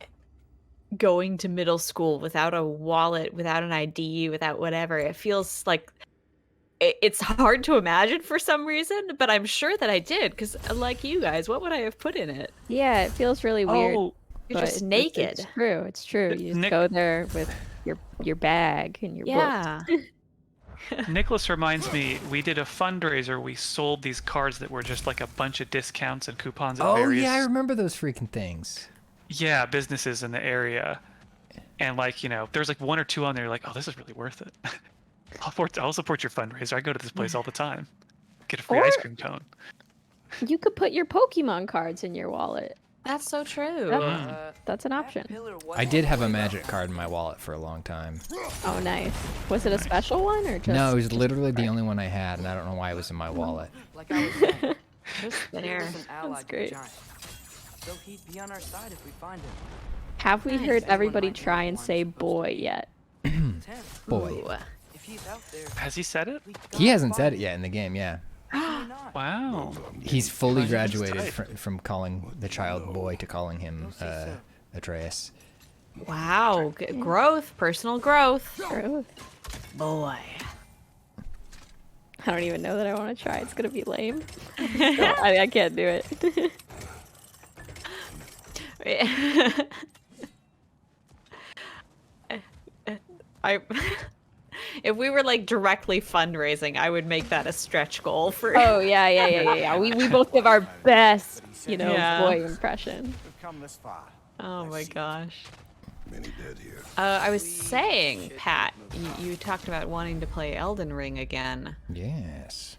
going to middle school without a wallet, without an ID, without whatever. It feels like it's hard to imagine for some reason, but I'm sure that I did because, like you guys, what would I have put in it? Yeah, it feels really weird. Oh, You're but just it's- naked. It's true. It's true. You just Nick- go there with your bag and your Yeah. books. Nicholas reminds me, we did a fundraiser. We sold these cards that were just like a bunch of discounts and coupons at Oh various yeah, I remember those freaking things. businesses in the area. And like, there's like one or two on there like, oh, this is really worth it. I'll support your fundraiser. I go to this place all the time. Get a free ice Or- cream cone. You could put your Pokemon cards in your wallet. That's so true. That's an option. I did have a magic card in my wallet for a long time. Oh, nice. Was it a special one or just? No, it was literally the only one I had, and I don't know why it was in my wallet. like I was saying, Just Tyr there. was an ally to the great. giants. so he'd be on our side if we find him. Have we heard everybody try and say boy yet? Boy. Ooh. If he's out there, Has he said it? He hasn't said it yet in the game, yeah. Wow. He's fully Well, that's graduated tight. from calling the child boy to calling him Atreus. Wow, growth, personal growth. Growth. Boy. I don't even know that I want to try. It's gonna be lame. I can't do it. If we were like directly fundraising, I would make that a stretch goal for. Oh yeah. We both give our best, Yeah. boy impression. We've come this far. Oh my gosh. Many dead here. I was saying, Pat, you talked about wanting to play Elden Ring again. Yes.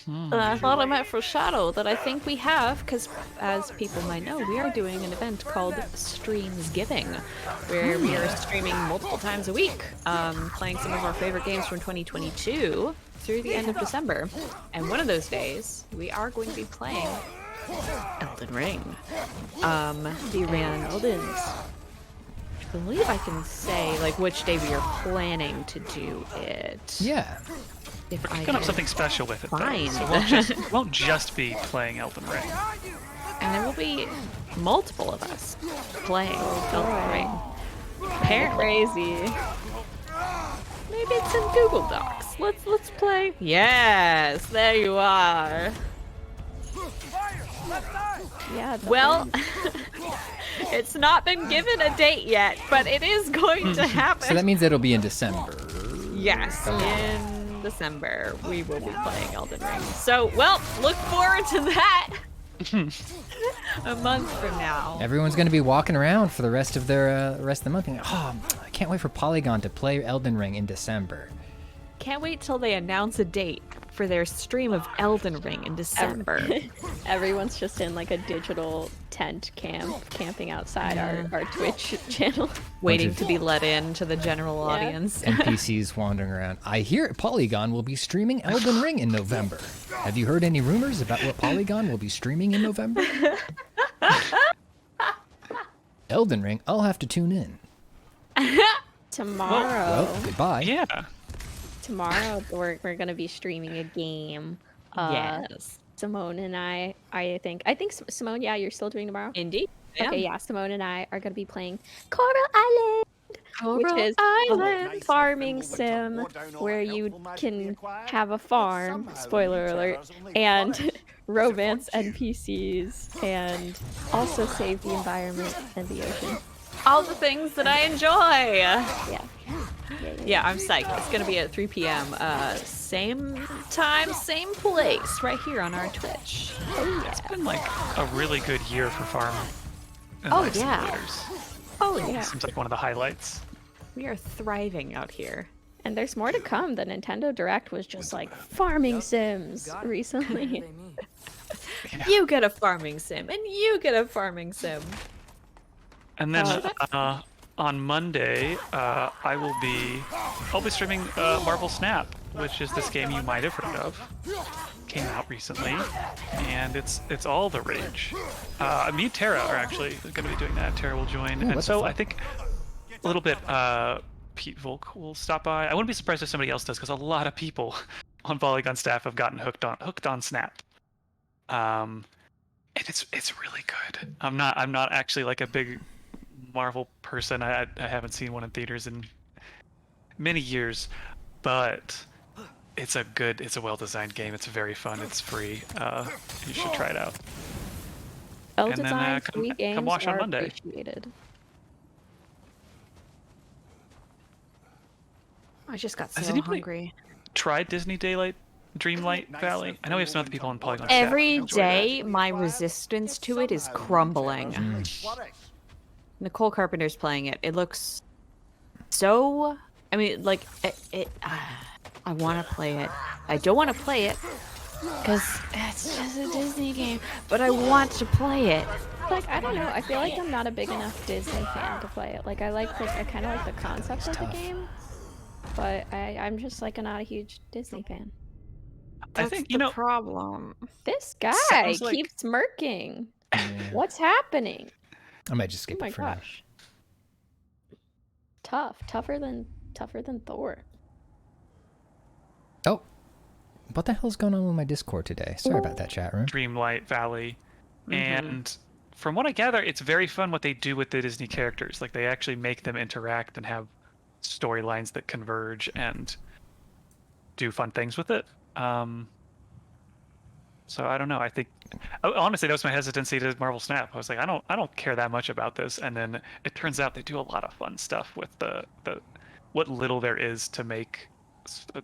And I thought I might foreshadow that I think we have, because as people might know, we are doing an event called Streamsgiving, where we are streaming multiple times a week, playing some of our favorite games from 2022 through the end of December. And one of those days, we are going to be playing Elden Ring. The Ran Eldens. I believe I can say like which day we are planning to do it. Yeah. If I Gonna have can something special with it, though. find. So it won't just be playing Elden Ring. And there will be multiple of us playing Elden Ring. Apparently. Crazy. Maybe it's in Google Docs. Let's play. Yes, there you are. Yeah. Well, it's not been given a date yet, but it is going to happen. So that means it'll be in December. Yes, in December we will be playing Elden Ring. So, well, look forward to that. A month from now. Everyone's going to be walking around for the rest of their rest of the month. Thinking, oh, I can't wait for Polygon to play Elden Ring in December. Can't wait till they announce a date for their stream of Elden Ring in December. Everyone's just in like a digital tent camping outside our Twitch channel. Waiting to be let in to the general audience. NPCs wandering around. I hear Polygon will be streaming Elden Ring in November. Have you heard any rumors about what Polygon will be streaming in November? Elden Ring, I'll have to tune in. Tomorrow. Well, goodbye. Yeah. Tomorrow we're gonna be streaming a game. Yes. Simone and I think Simone, yeah, you're still doing tomorrow? Indeed. Okay, yeah, Simone and I are gonna be playing Coral Island, which is Island. a farming sim where you can have a farm, spoiler alert, and romance NPCs and also save the environment and the ocean. All the things that I enjoy. Yeah. Yeah, I'm psyched. It's going to be at 3 p.m. Same time, same place, right here on our Twitch. Oh, yeah. It's been like a really good year for farming. And Oh, life yeah. simulators. Oh, yeah. Seems like one of the highlights. We are thriving out here. And there's more to come. The Nintendo Direct was just like farming sims recently. You get a farming sim, and you get a farming sim. And then on Monday, I'll be streaming Marvel Snap, which is this game you might have heard of. Came out recently, and it's all the rage. Me and Tara are actually going to be doing that. Tara will join, and so I think a little bit. Pete Volk will stop by. I wouldn't be surprised if somebody else does, because a lot of people on Polygon staff have gotten hooked on Snap. And it's really good. I'm not actually like a big Marvel person. I haven't seen one in theaters in many years, but it's a well-designed game. It's very fun. It's free. You should try it out. Well-designed free games come watch on are Monday. appreciated. I just got Has so anybody hungry. tried Disney Dreamlight Valley? I know we have some other people on Polygon. Every day, my resistance to it is crumbling. Nicole Carpenter's playing it. It looks so. I mean, like I want to play it. I don't want to play it because it's just a Disney game, but I want to play it. Like, I don't know. I feel like I'm not a big enough Disney fan to play it. Like, I kind of like the concept of the game, but I'm just like not a huge Disney fan. That's I think the problem. This guy Sounds like- keeps smirking. What's happening? I might just skip Oh my it for gosh. Tougher than Thor. now. Oh, what the hell's going on with my Discord today? Sorry about that, chat room. Dreamlight Valley. Mhm. And from what I gather, it's very fun what they do with the Disney characters. Like, they actually make them interact and have storylines that converge and do fun things with it. So I don't know. I think honestly that was my hesitancy to Marvel Snap. I was like, I don't care that much about this. And then it turns out they do a lot of fun stuff with the what little there is to make a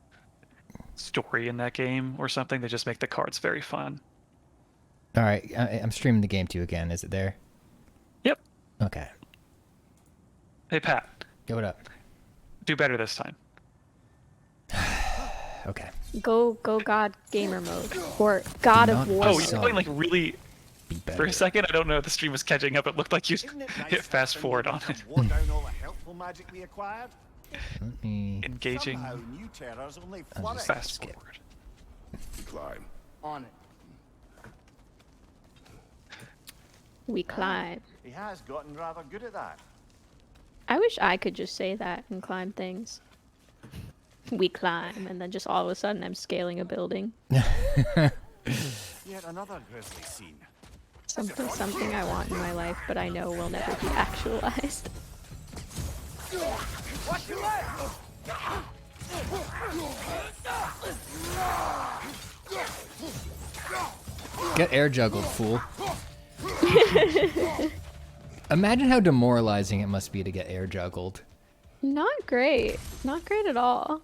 story in that game or something. They just make the cards very fun. All right, I'm streaming the game to you again. Is it there? Yep. Okay. Hey Pat. Go it up. Do better this time. Okay. Go God gamer mode or God of War. Oh, mode. you're going like really. For a second, I don't know if the stream was catching up. It looked like you hit fast forward on it. War down all the helpful magic we acquired. Let me Engaging. Somehow new terrors only I'll flourish. just Fast skip. forward. Climb. On it. We climb. He has gotten rather good at that. I wish I could just say that and climb things. We climb, and then just all of a sudden I'm scaling a building. Yet another grisly scene. Something I want in my life, but I know will never be actualized. Watch your leg! Get air juggled, fool. Imagine how demoralizing it must be to get air juggled. Not great. Not great at all.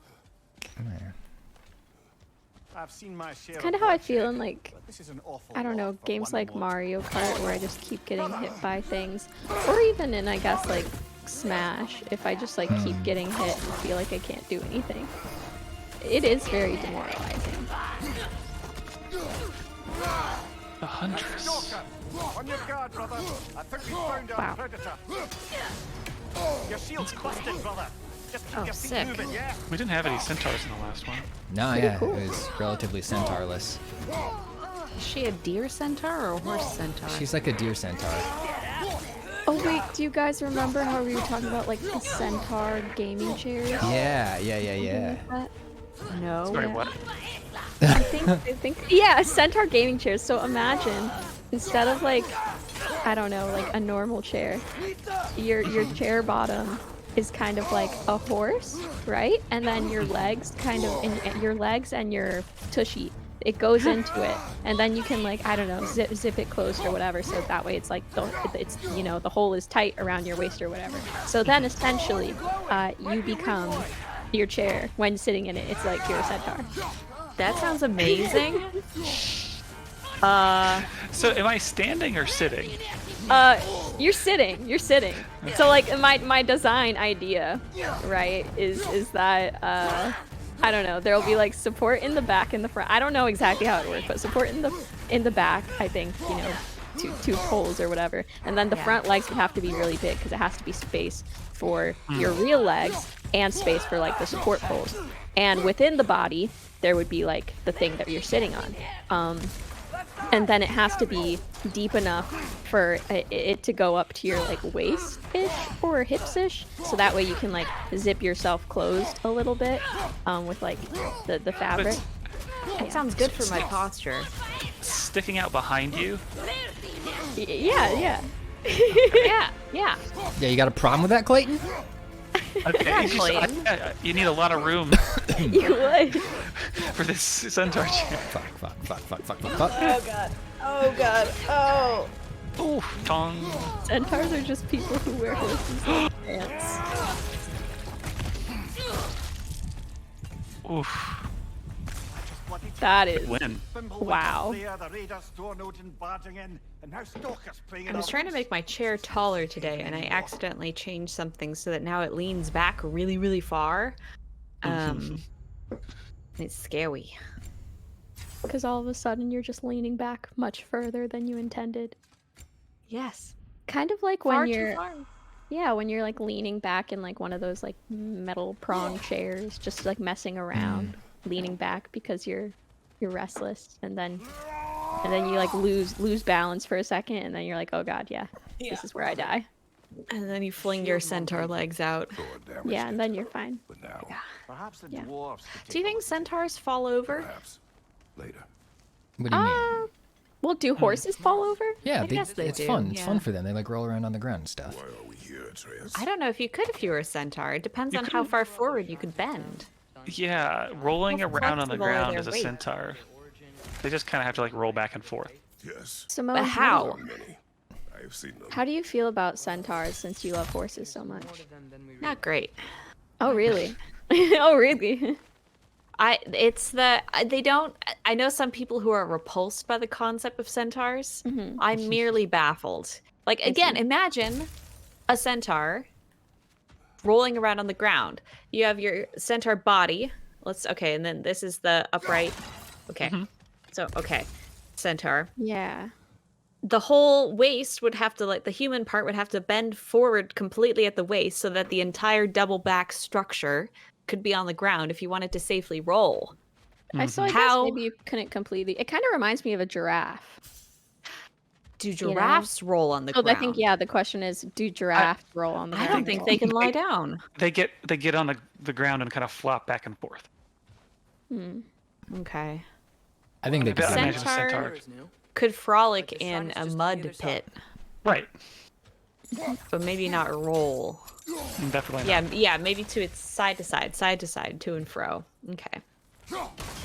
I've seen my share It's kind of of how I bloodshed, feel in like, but this is an awful I don't know, lot for games one like more. Mario Kart where I just keep getting hit by things. Or even in, I guess, like Smash, if I just like keep getting hit and feel like I can't do anything. It is very demoralizing. The Huntress. Stalker! On your guard, brother. I think we found our Wow. predator. Your shield's busted, brother. Just keep Oh, your feet sick. moving, yeah? We didn't have any centaurs in the last one. No, Pretty yeah, cool. it was relatively centaurless. Is she a deer centaur or a horse centaur? She's like a deer centaur. Oh wait, do you guys remember how we were talking about like the Centaur gaming chairs? Yeah. Like that? No. Sorry, Yeah. what? I think yeah, Centaur gaming chairs. So imagine instead of like, I don't know, like a normal chair, your chair bottom is kind of like a horse, right? And then your legs kind of, and your legs and your tushy, it goes into it, and then you can like, I don't know, zip it closed or whatever, so that way it's like it's you know, the hole is tight around your waist or whatever. So then essentially, you become your chair when sitting in it. It's like you're a centaur. That sounds amazing. So am I standing or sitting? You're sitting. So like my design idea, right, is that I don't know, there'll be like support in the back and the front. I don't know exactly how it works, but support in the back, I think, you know, two poles or whatever. And then the front legs would have to be really big because it has to be space for your real legs and space for like the support poles. And within the body, there would be like the thing that you're sitting on. And then it has to be deep enough for it to go up to your like waist-ish or hips-ish, so that way you can like zip yourself closed a little bit with like the fabric. It sounds good for my posture. Sticking out behind you? Yeah. Yeah. Yeah, you got a problem with that, Clayton? Okay, Clayton. you need a lot of room You would. for this centaur chair. Fuck. Oh god. Oh. Ooh, tongue. Centaurs are just people who wear horses and pants. Oof. That is Win. wow. I was trying to make my chair taller today, and I accidentally changed something so that now it leans back really, really far. It's scary. Because all of a sudden you're just leaning back much further than you intended. Yes. Kind of like Far when too you're far. yeah, when you're like leaning back in like one of those like metal prong chairs, just like messing around, leaning back because you're restless, and then and then you like lose balance for a second, and then you're like, oh god, yeah, this is where I die. And then you fling your centaur legs out. Yeah, and then you're fine. But now, Perhaps the Yeah. dwarves could Do you take think centaurs fall over? perhaps later. What do you mean? Well, do horses fall over? Yeah, I guess they it's do, fun. It's fun yeah. for them. They like roll around on the ground and stuff. Why are we here, Atreus? I don't know if you could if you were a centaur. It depends You on how could. far forward you could bend. Yeah, rolling How around on the flexible are ground their as a weight? centaur. They just kind of have to like roll back and forth. Yes. Simone, But how? There are many. I have seen them. How do you feel about centaurs since you love horses so much? Not great. Oh, really? Oh, really? I know some people who are repulsed by the concept of centaurs. I'm merely baffled. Like, again, imagine a centaur rolling around on the ground. You have your centaur body. Okay, and then this is the upright. Okay. So, okay. Centaur. Yeah. The whole waist would have to, like, the human part would have to bend forward completely at the waist so that the entire double back structure could be on the ground if you wanted to safely roll. I guess How- maybe you couldn't completely. It kind of reminds me of a giraffe. Do giraffes roll on the So ground? I think the question is, do giraffes roll on the I ground? don't think they can lie down. They get on the ground and kind of flop back and forth. Okay. I think they I could. bet- do imagine that. a Centaur centaur. could frolic But the in sun is a just on the mud other side. pit, Right. but maybe not roll. Definitely not. Yeah, maybe to side to side, to and fro. Okay.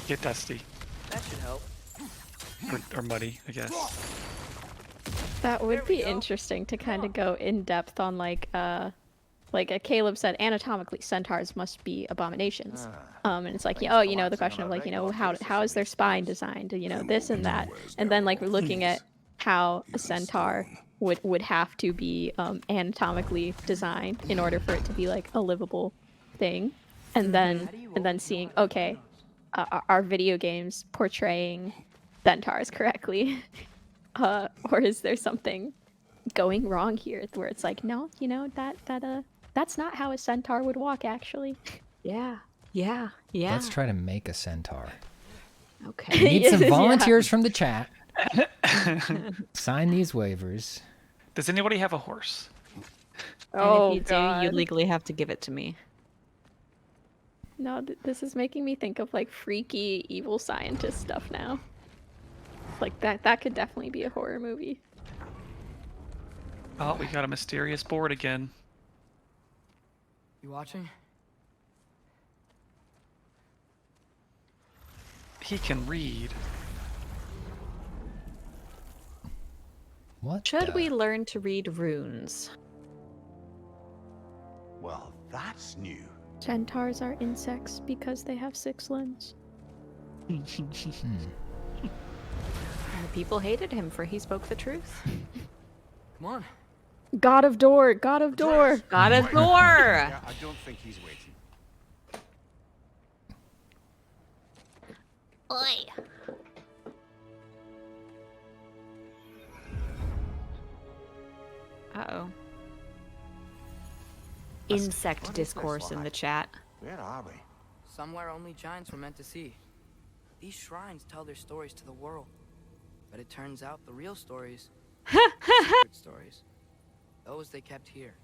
Get dusty. That should help. Or muddy, I guess. That would be interesting to kind of go in depth on like Caleb said, anatomically centaurs must be abominations. And it's like, the question of like, how is their spine designed? This and that, and then like we're looking at how a centaur would have to be anatomically designed in order for it to be like a livable thing, and then seeing are video games portraying centaurs correctly, or is there something going wrong here where it's like, no, that's not how a centaur would walk actually. Yeah. Let's try to make a centaur. Okay. We need some Yeah. volunteers from the chat. Sign these waivers. Does anybody have a horse? And if you God. do, you legally have to give it to me. No, this is making me think of like freaky evil scientist stuff now. Like that could definitely be a horror movie. Oh, we got a mysterious board again. You watching? He can read. What? Should we learn to read runes? Well, that's new. Centaurs are insects because they have 6 limbs. And the people hated him for he spoke the truth. Come on. God of Door, God of Door. God of Thor! Yeah, I don't think he's waiting. Oi. Uh-oh. Insect What is this discourse in like? the chat. Where are we? Somewhere only giants were meant to see. These shrines tell their stories to the world. But it turns out the real stories, secret stories, those they kept here,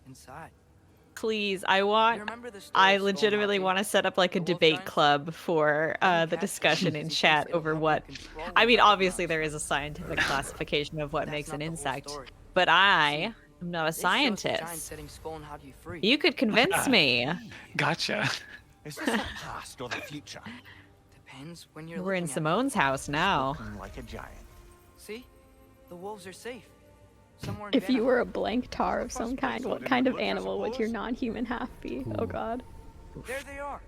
inside. Please, I You remember the story I of legitimately Stormhawk? want to set up like a The wolf debate giants? club for the discussion in chat over what. I mean, obviously there is a scientific classification of what That's makes not an the whole insect, story. but I am not a They show us the giant scientist. setting Spawnhad free. You could convince me. Gotcha. Is this the past or the future? Depends when you're We're in looking at it. Simone's house now. Looking like a giant. See? The wolves are safe. Somewhere in If you Vanna. were a blank tar of some kind, what kind of animal would your non-human half be? Oh god. There they are,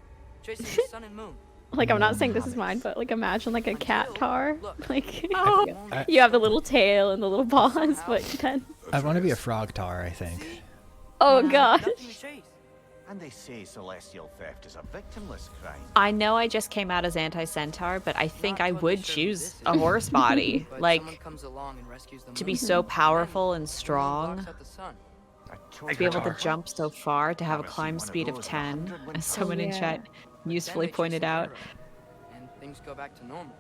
chasing the sun and moon. Like, I'm not saying this is mine, but like imagine like a cat Until- tar. Look, Like, Oh, you have the little tail and the little paws, but then... I want to be a frog tar, I think. Oh gosh. nothing to chase. And they say celestial theft is a victimless crime. I know I just came out as anti-centaur, but I think Not I totally would sure who choose this a is, horse body. but Like, someone comes along and rescues the to be moon. so powerful and The moon strong. blocks out the sun. To be able to Guitar. jump so far, to have a Haven't seen climb one of speed of those in 10, 100 as someone in yeah. chat Then usefully they chase pointed an out. arrow, and things go back to normal.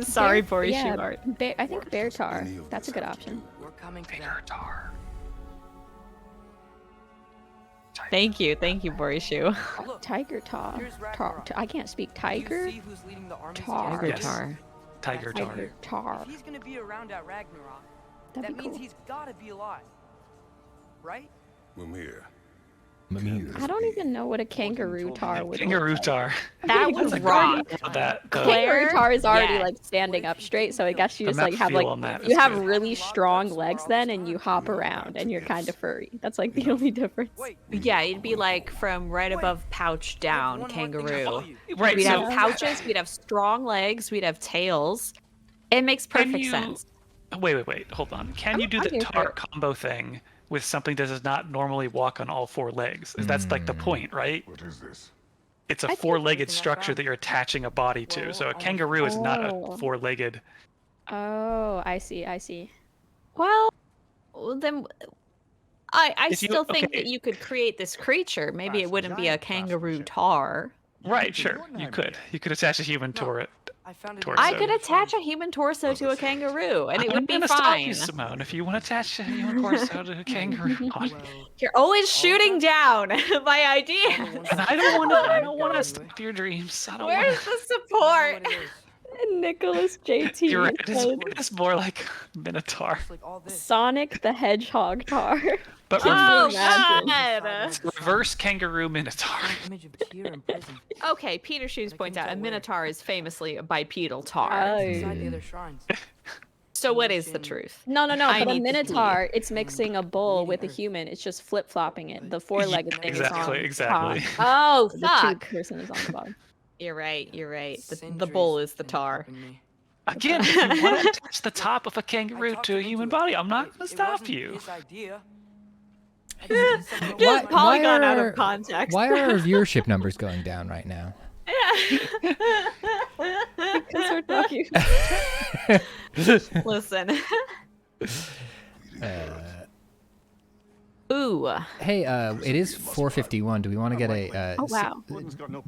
Sorry, Bear- Boris yeah, Art. I think bear tar. That's a good option. We're coming to Bear tar. Thank you, Borishu. Look, Tiger tar. here's Tar. Ragnarok. I can't speak. Do Tiger. you see who's leading the armies Tar. against Tiger Yes. tar. Tiger tar. Tiger tar. If he's gonna be around at Ragnarok, That'd that be means cool. he's gotta be alive. Right? Mimir. I don't even know what a kangaroo tar would look Kangaroo like. tar. That was wrong. That Kangaroo tar is already yeah. like standing up straight, so I guess you The just like have mouthfeel like on that you is have good. really strong legs then, and you hop around, and you're kind of furry. That's like the only difference. Wait. Yeah, it'd be like from right above pouch down, one more thing to kangaroo. tell you. Right. We'd So have pouches, we'd have strong legs, we'd have tails. It makes Can perfect you- sense. wait. Hold on. Can you do I'm the here tar for it. combo thing with something that does not normally walk on all four legs? That's like the point, right? What is this? It's a think- four-legged Everything I structure found. that you're attaching a body to. Well, So a almost- kangaroo is not Oh. a four-legged. Oh, I see. Well, then I If you- still think okay. that you could create this creature. Maybe it That's wouldn't be a giant kangaroo craftsmanship. tar. Right. Sure. You could. You could attach a human to it. I found it. Torso. I could attach a human torso to a kangaroo, and it would be I'm gonna stop fine. you, Simone. If you want to attach a human torso to a kangaroo body. Well, You're always shooting down my idea. And I don't want to. I don't want to stop your dreams. I don't want Where's to. the support? Nicholas JT You're right. said It's more like Minotaur, like all this. Sonic the Hedgehog tar. but Oh imagine? God! reverse kangaroo Minotaur. Image of Tyr in prison. Okay, Peter Shoes points out a minotaur is famously a bipedal tar. Inside the other shrines. So what is the truth? No, I but a need to see. minotaur, it's mixing a bull with a human. It's just flip-flopping it. The four-legged thing is on Exactly. top. Oh The fuck! two person is on the bottom. You're right. The Centuries bull is the been tar. helping me. Again, if you want to attach the top of a I kangaroo talked to a him human into it. body, I'm not going It to stop wasn't you. his idea. Just Polygon out of context. Why are our viewership numbers going down right now? Because we're talking. Listen. Ooh. Hey, it is 4:51. Do we want to get a? Oh wow.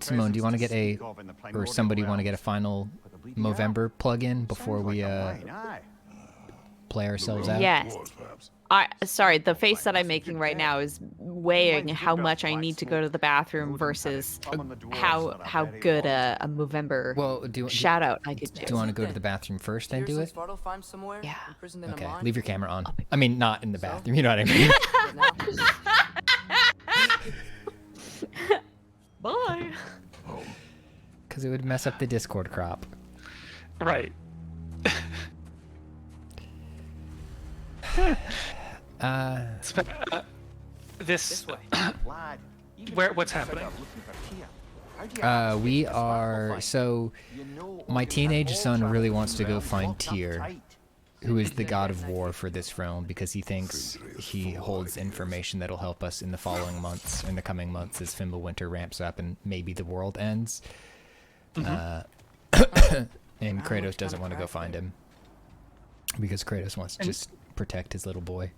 Simone, do you want to get a, or somebody want to get a final Movember plug-in before we play ourselves out? Yes. Sorry, the face that I'm making right now is weighing how much I need to go to the bathroom versus how good a Movember Well, do you shout out I could do. you want to go to the bathroom first and Tyr's do in it? Svartalfheim somewhere, Yeah. imprisoned in a Okay, mine. leave your camera on. I mean, not in the bathroom. You know what I mean? But now- Bye. Because it would mess up the Discord crop. Right. This. What's happening? We are so. My teenage son really wants to go find Tyr, who is the god of war for this realm, because he thinks he holds information that'll help us in the following months, in the coming months, as Fimbulwinter ramps up and maybe the world ends. And Kratos doesn't want to go find him because Kratos wants to just protect his little boy.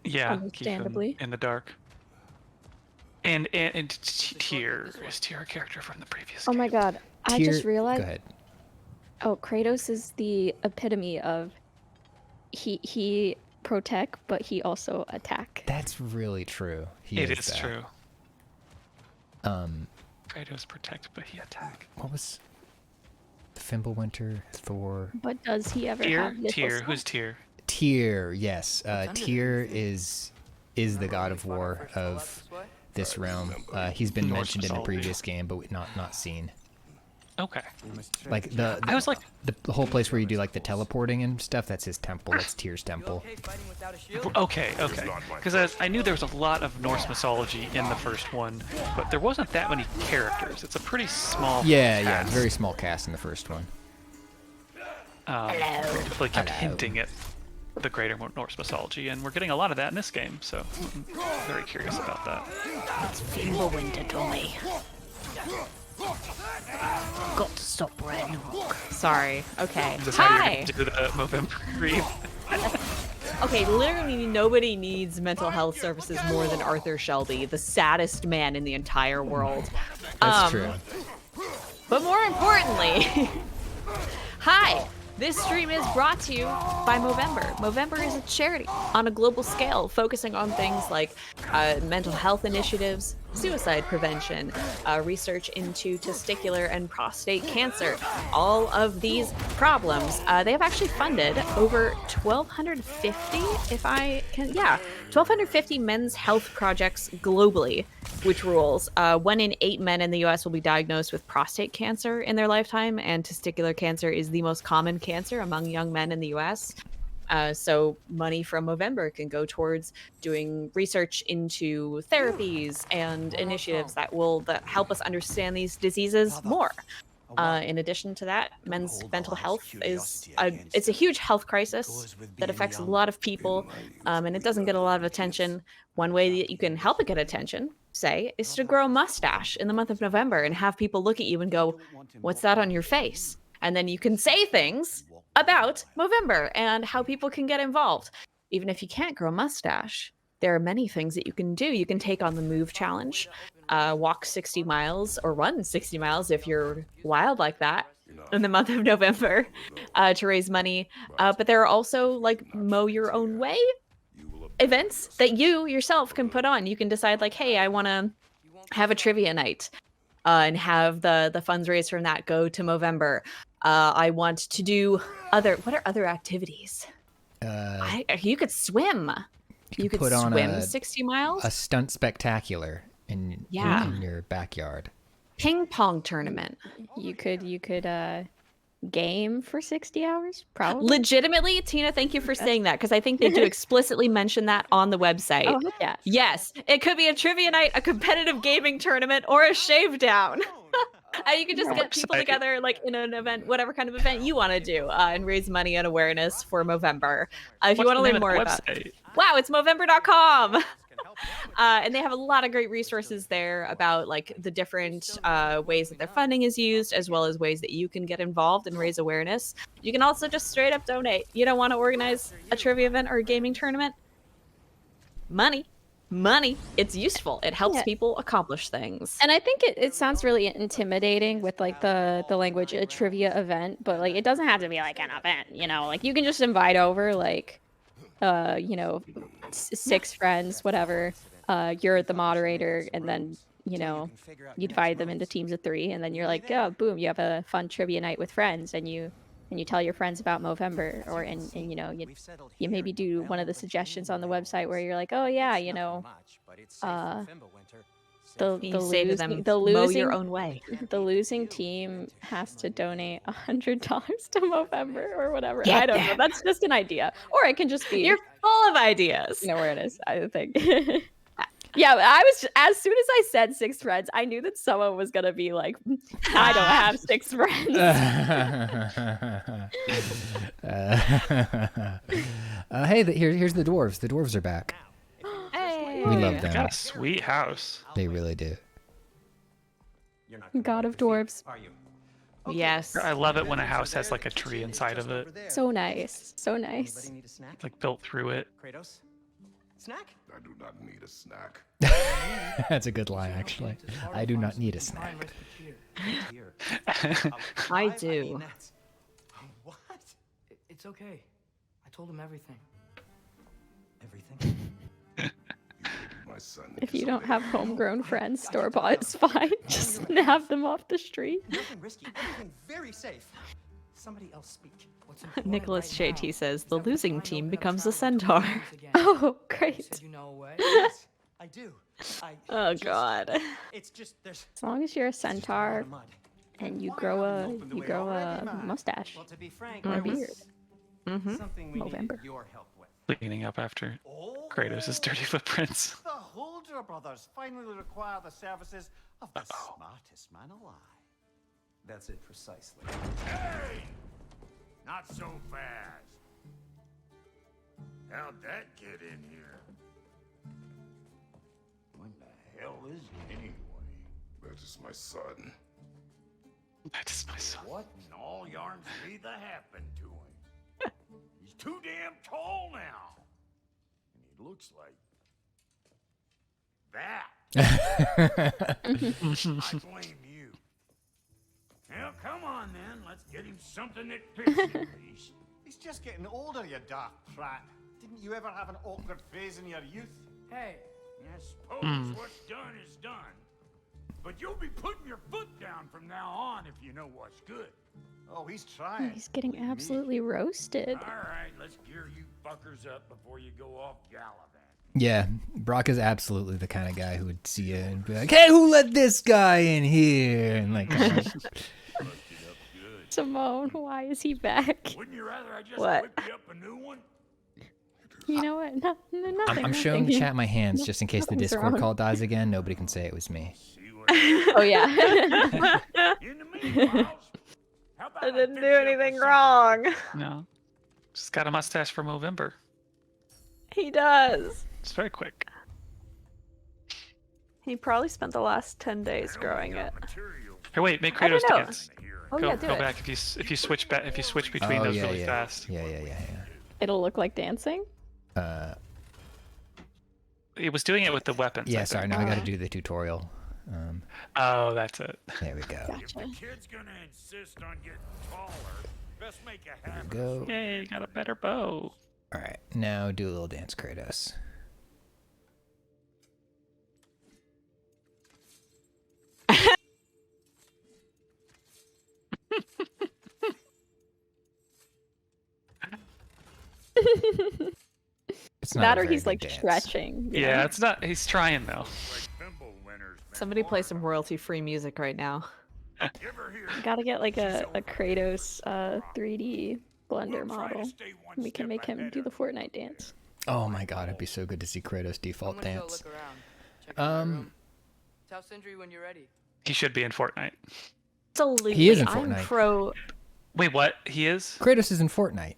Yeah. Keep him Understandably. in the dark. And Tyr is Tyr a character from the previous Oh game? my god. I Tyr- just realized. Go ahead. Oh, Kratos is the epitome of he protect, but he also attack. That's really true. He It is is that. true. Um, Kratos protect, but he attack. what was Fimbulwinter, Thor? But does he ever Tyr? have mythos? Tyr. Who's Tyr? Tyr, yes. Tyr is the god of war of this realm. He's been Norse mentioned in the mythology. previous game, but not seen. Okay. Like the I was like, the whole place where you do like the teleporting and stuff. That's his temple. That's Tyr's temple. Okay, fighting without a shield? okay. Because I knew there was a lot of Norse mythology in the first one, but there wasn't that many characters. It's a pretty small Yeah, cast. very small cast in the first one. They definitely kept hinting at the greater Norse mythology, and we're getting a lot of that in this game, so I'm very curious about that. Fimbulwinter toy. Got to stop Ragnarok. Sorry. Okay. Is this how Hi. you're going to do the Movember read? Okay, literally nobody needs mental health services more than Arthur Shelby, the saddest man in the entire world. That's true. But more importantly, Hi! This stream is brought to you by Movember. Movember is a charity on a global scale focusing on things like mental health initiatives, suicide prevention, research into testicular and prostate cancer. All of these problems, they have actually funded over 1,250, if I can, 1,250 men's health projects globally, which rules. 1 in 8 men in the US will be diagnosed with prostate cancer in their lifetime, and testicular cancer is the most common cancer among young men in the US. So money from Movember can go towards doing research into therapies and initiatives that will help us understand these diseases more. In addition to that, men's mental health is it's a huge health crisis that affects a lot of people, and it doesn't get a lot of attention. One way that you can help it get attention, say, is to grow a mustache in the month of November and have people look at you and go, "What's that on your face?" And then you can say things about Movember and how people can get involved. Even if you can't grow a mustache, there are many things that you can do. You can take on the Move Challenge, walk 60 miles or run 60 miles if you're wild like that in the month of November to raise money. But there are also like mow your own way events that you yourself can put on. You can decide like, hey, I want to have a trivia night and have the funds raised from that go to Movember. I want to do what are other activities? You could swim. You could put on swim 60 miles. A stunt spectacular in your backyard. Ping pong tournament. You could game for 60 hours, probably. Legitimately, Tina, thank you for saying that, because I think they do explicitly mention that on the website. Oh, yeah. Yes, it could be a trivia night, a competitive gaming tournament, or a shave down. You can just get people together like in an event, whatever kind of event you want to do, and raise money and awareness for Movember. If you want to learn more about it. Wow, it's Movember.com. And they have a lot of great resources there about like the different ways that their funding is used, as well as ways that you can get involved and raise awareness. You can also just straight up donate. You don't want to organize a trivia event or a gaming tournament? Money. It's useful. It helps people accomplish things. And I think it sounds really intimidating with like the language, a trivia event, but like it doesn't have to be like an event, you know, like you can just invite over like 6 friends, whatever. You're the moderator, and then you divide them into teams of 3, and then you're like, oh, boom, you have a fun trivia night with friends, and you tell your friends about Movember, or you maybe do one of the suggestions on the website where you're like, oh yeah, the mow your own way. The losing team has to donate $100 to Movember or whatever. Get I don't know. That's just an idea, or it can just be. You're full of ideas. You know where it is. I think. Yeah, I was as soon as I said 6 friends, I knew that someone was gonna be like, I don't have 6 friends. Hey, here's the dwarves. The dwarves are back. Hey, we love them. They got a sweet house. They really do. God of dwarves. Yes. I love it when a house has like a tree inside of it. So nice. So nice. Like built through it. Kratos? Snack? I do not need a snack. That's a good line, actually. I do not need a snack. I do. What? It's okay. I told him everything. Everything? My son. If you don't have homegrown friends, store-bought is fine. Just have them off the street. Nothing risky. Everything very safe. Somebody else speak. Nicholas JT says the losing team becomes a centaur. Oh, great. Yes, I do. Oh God. It's just there's. As long as you're a centaur and you grow a mustache Well, to be frank, or a beard. something we Movember. needed your help with. Cleaning up after Kratos' dirty footprints. The Holder brothers finally require the services of the smartest man alive. That's it precisely. Hey! Not so fast. How'd that get in here? What the hell is it anyway? That is my son. That is my son. What in all yarns either happened to him? He's too damn tall now. And he looks like that. I blame you. Well, come on then. Let's Get him something that fits him, please. He's just getting older, you daft prat. Didn't you ever have an awkward phase in your youth? Hey, I suppose what's done is done. But you'll be putting your foot down from now on if you know what's good. Oh, he's trying. He's getting absolutely roasted. All right, let's gear you fuckers up before you go off gallivanting. Yeah, Brock is absolutely the kind of guy who would see you and be like, "Hey, who let this guy in here?" And like, Simone, why is he back? Wouldn't you rather I just What? whip you up a new one? You know what? Nothing. I'm showing the nothing. chat my hands just in case the Nothing's Discord wrong. call dies again. Nobody can say it was me. Oh yeah. In the meanwhile, how about I didn't fix do you up anything with wrong. No. Just got a mustache for Movember. He does. It's very quick. He probably spent the last 10 days growing it. Hey, wait, make I don't Kratos know. dance. Oh Go, yeah, do go it. back if you switch back if you switch between those really yeah. fast. Yeah. It'll look like dancing. It was doing it with the weapons. Yeah, I sorry, think. now I got to do the tutorial. Oh, that's it. There we go. If the kid's gonna insist on getting taller, best make a There we habit. go. Yay, got a better bow. All right, now do a little dance, Kratos. It's not That a or very he's good like dance. stretching. you Yeah, know? it's not. He's trying though. Somebody play some royalty-free music right now. Gotta get like a Kratos 3D blender model. We can make him do the Fortnite dance. Oh my god, it'd be so good to see Kratos I'm default gonna go dance. look around. Check out my room. Tell Sindri when you're ready. He should be in Fortnite. Absolutely. He is in I'm Fortnite. pro Wait, what? He is? Kratos is in Fortnite.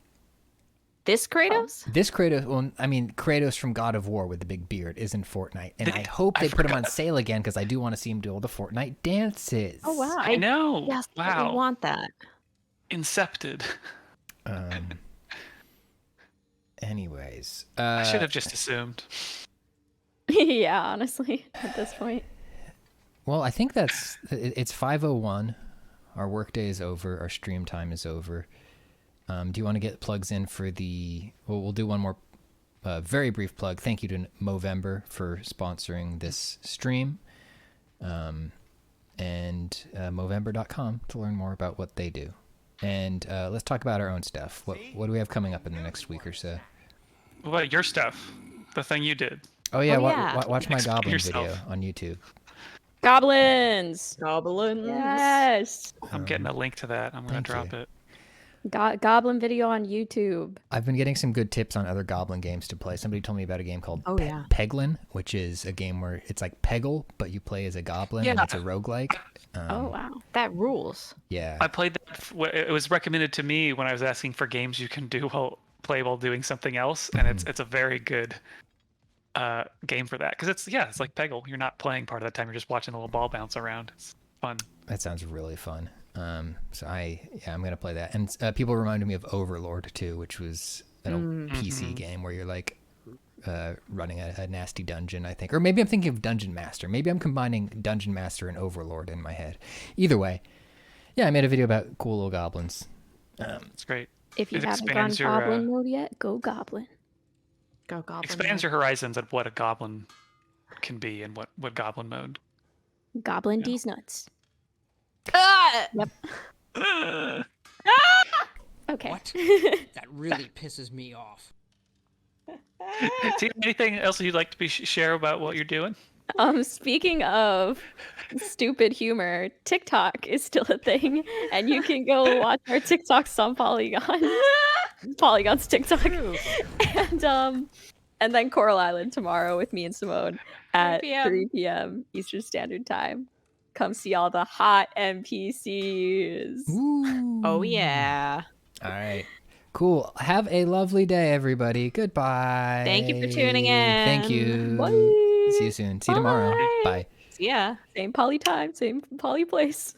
this Kratos. This Kratos, well, I mean, Kratos from God of War with the big beard is in Fortnite. And I hope I they put him on forgot. sale again because I do want to see him do all the Fortnite dances. Oh wow. I know. Yes, Wow. we want that. Incepted. Anyways. I should have just assumed. Yeah, honestly, at this point. Well, I think it's 5:01. Our workday is over. Our stream time is over. Do you want to get plugs in for the... Well, we'll do one more very brief plug. Thank you to Movember for sponsoring this stream. And Movember.com to learn more about what they do. And let's talk about our own stuff. What do we have coming up in the next week or so? What about your stuff? The thing you did. Oh, yeah. Oh, yeah. Watch my Explain Goblin yourself. video on YouTube. Goblins. Goblins. Yes. I'm getting a link to that. I'm going thank to drop you. it. Goblin video on YouTube. I've been getting some good tips on other Goblin games to play. Somebody told me about a game called yeah. Peglin, which is a game where it's like Peggle, but you play as a goblin, and Yeah. it's a roguelike. Oh wow. That rules. Yeah. I played that. It was recommended to me when I was asking for games you can play while doing something else, and it's a very good game for that because it's like Peggle. You're not playing part of the time. You're just watching the little ball bounce around. It's fun. That sounds really fun. So I'm gonna play that. And people reminded me of Overlord too, which was an old PC game where you're like running a nasty dungeon, I think. Or maybe I'm thinking of Dungeon Master. Maybe I'm combining Dungeon Master and Overlord in my head. Either way, yeah, I made a video about cool little goblins. It's great. If you It haven't gone expands your, Goblin mode yet, go Goblin. Go Goblin. Expands your horizons at what a goblin can be and what goblin mode. Goblin D's nuts. Ah! Yep. Okay. What? That really pisses me off. Do you have anything else you'd like to share about what you're doing? Speaking of stupid humor, TikTok is still a thing, and you can go watch our TikToks on Polygon. Polygon's TikTok. And then Coral Island tomorrow with me and Simone at 3 p.m. Eastern Standard Time. Come see all the hot NPCs. Ooh. Oh yeah. All right. Cool. Have a lovely day, everybody. Goodbye. Thank you for tuning in. Thank you. Bye. See you soon. See you tomorrow. Bye. Yeah. Same Poly time, same Poly place.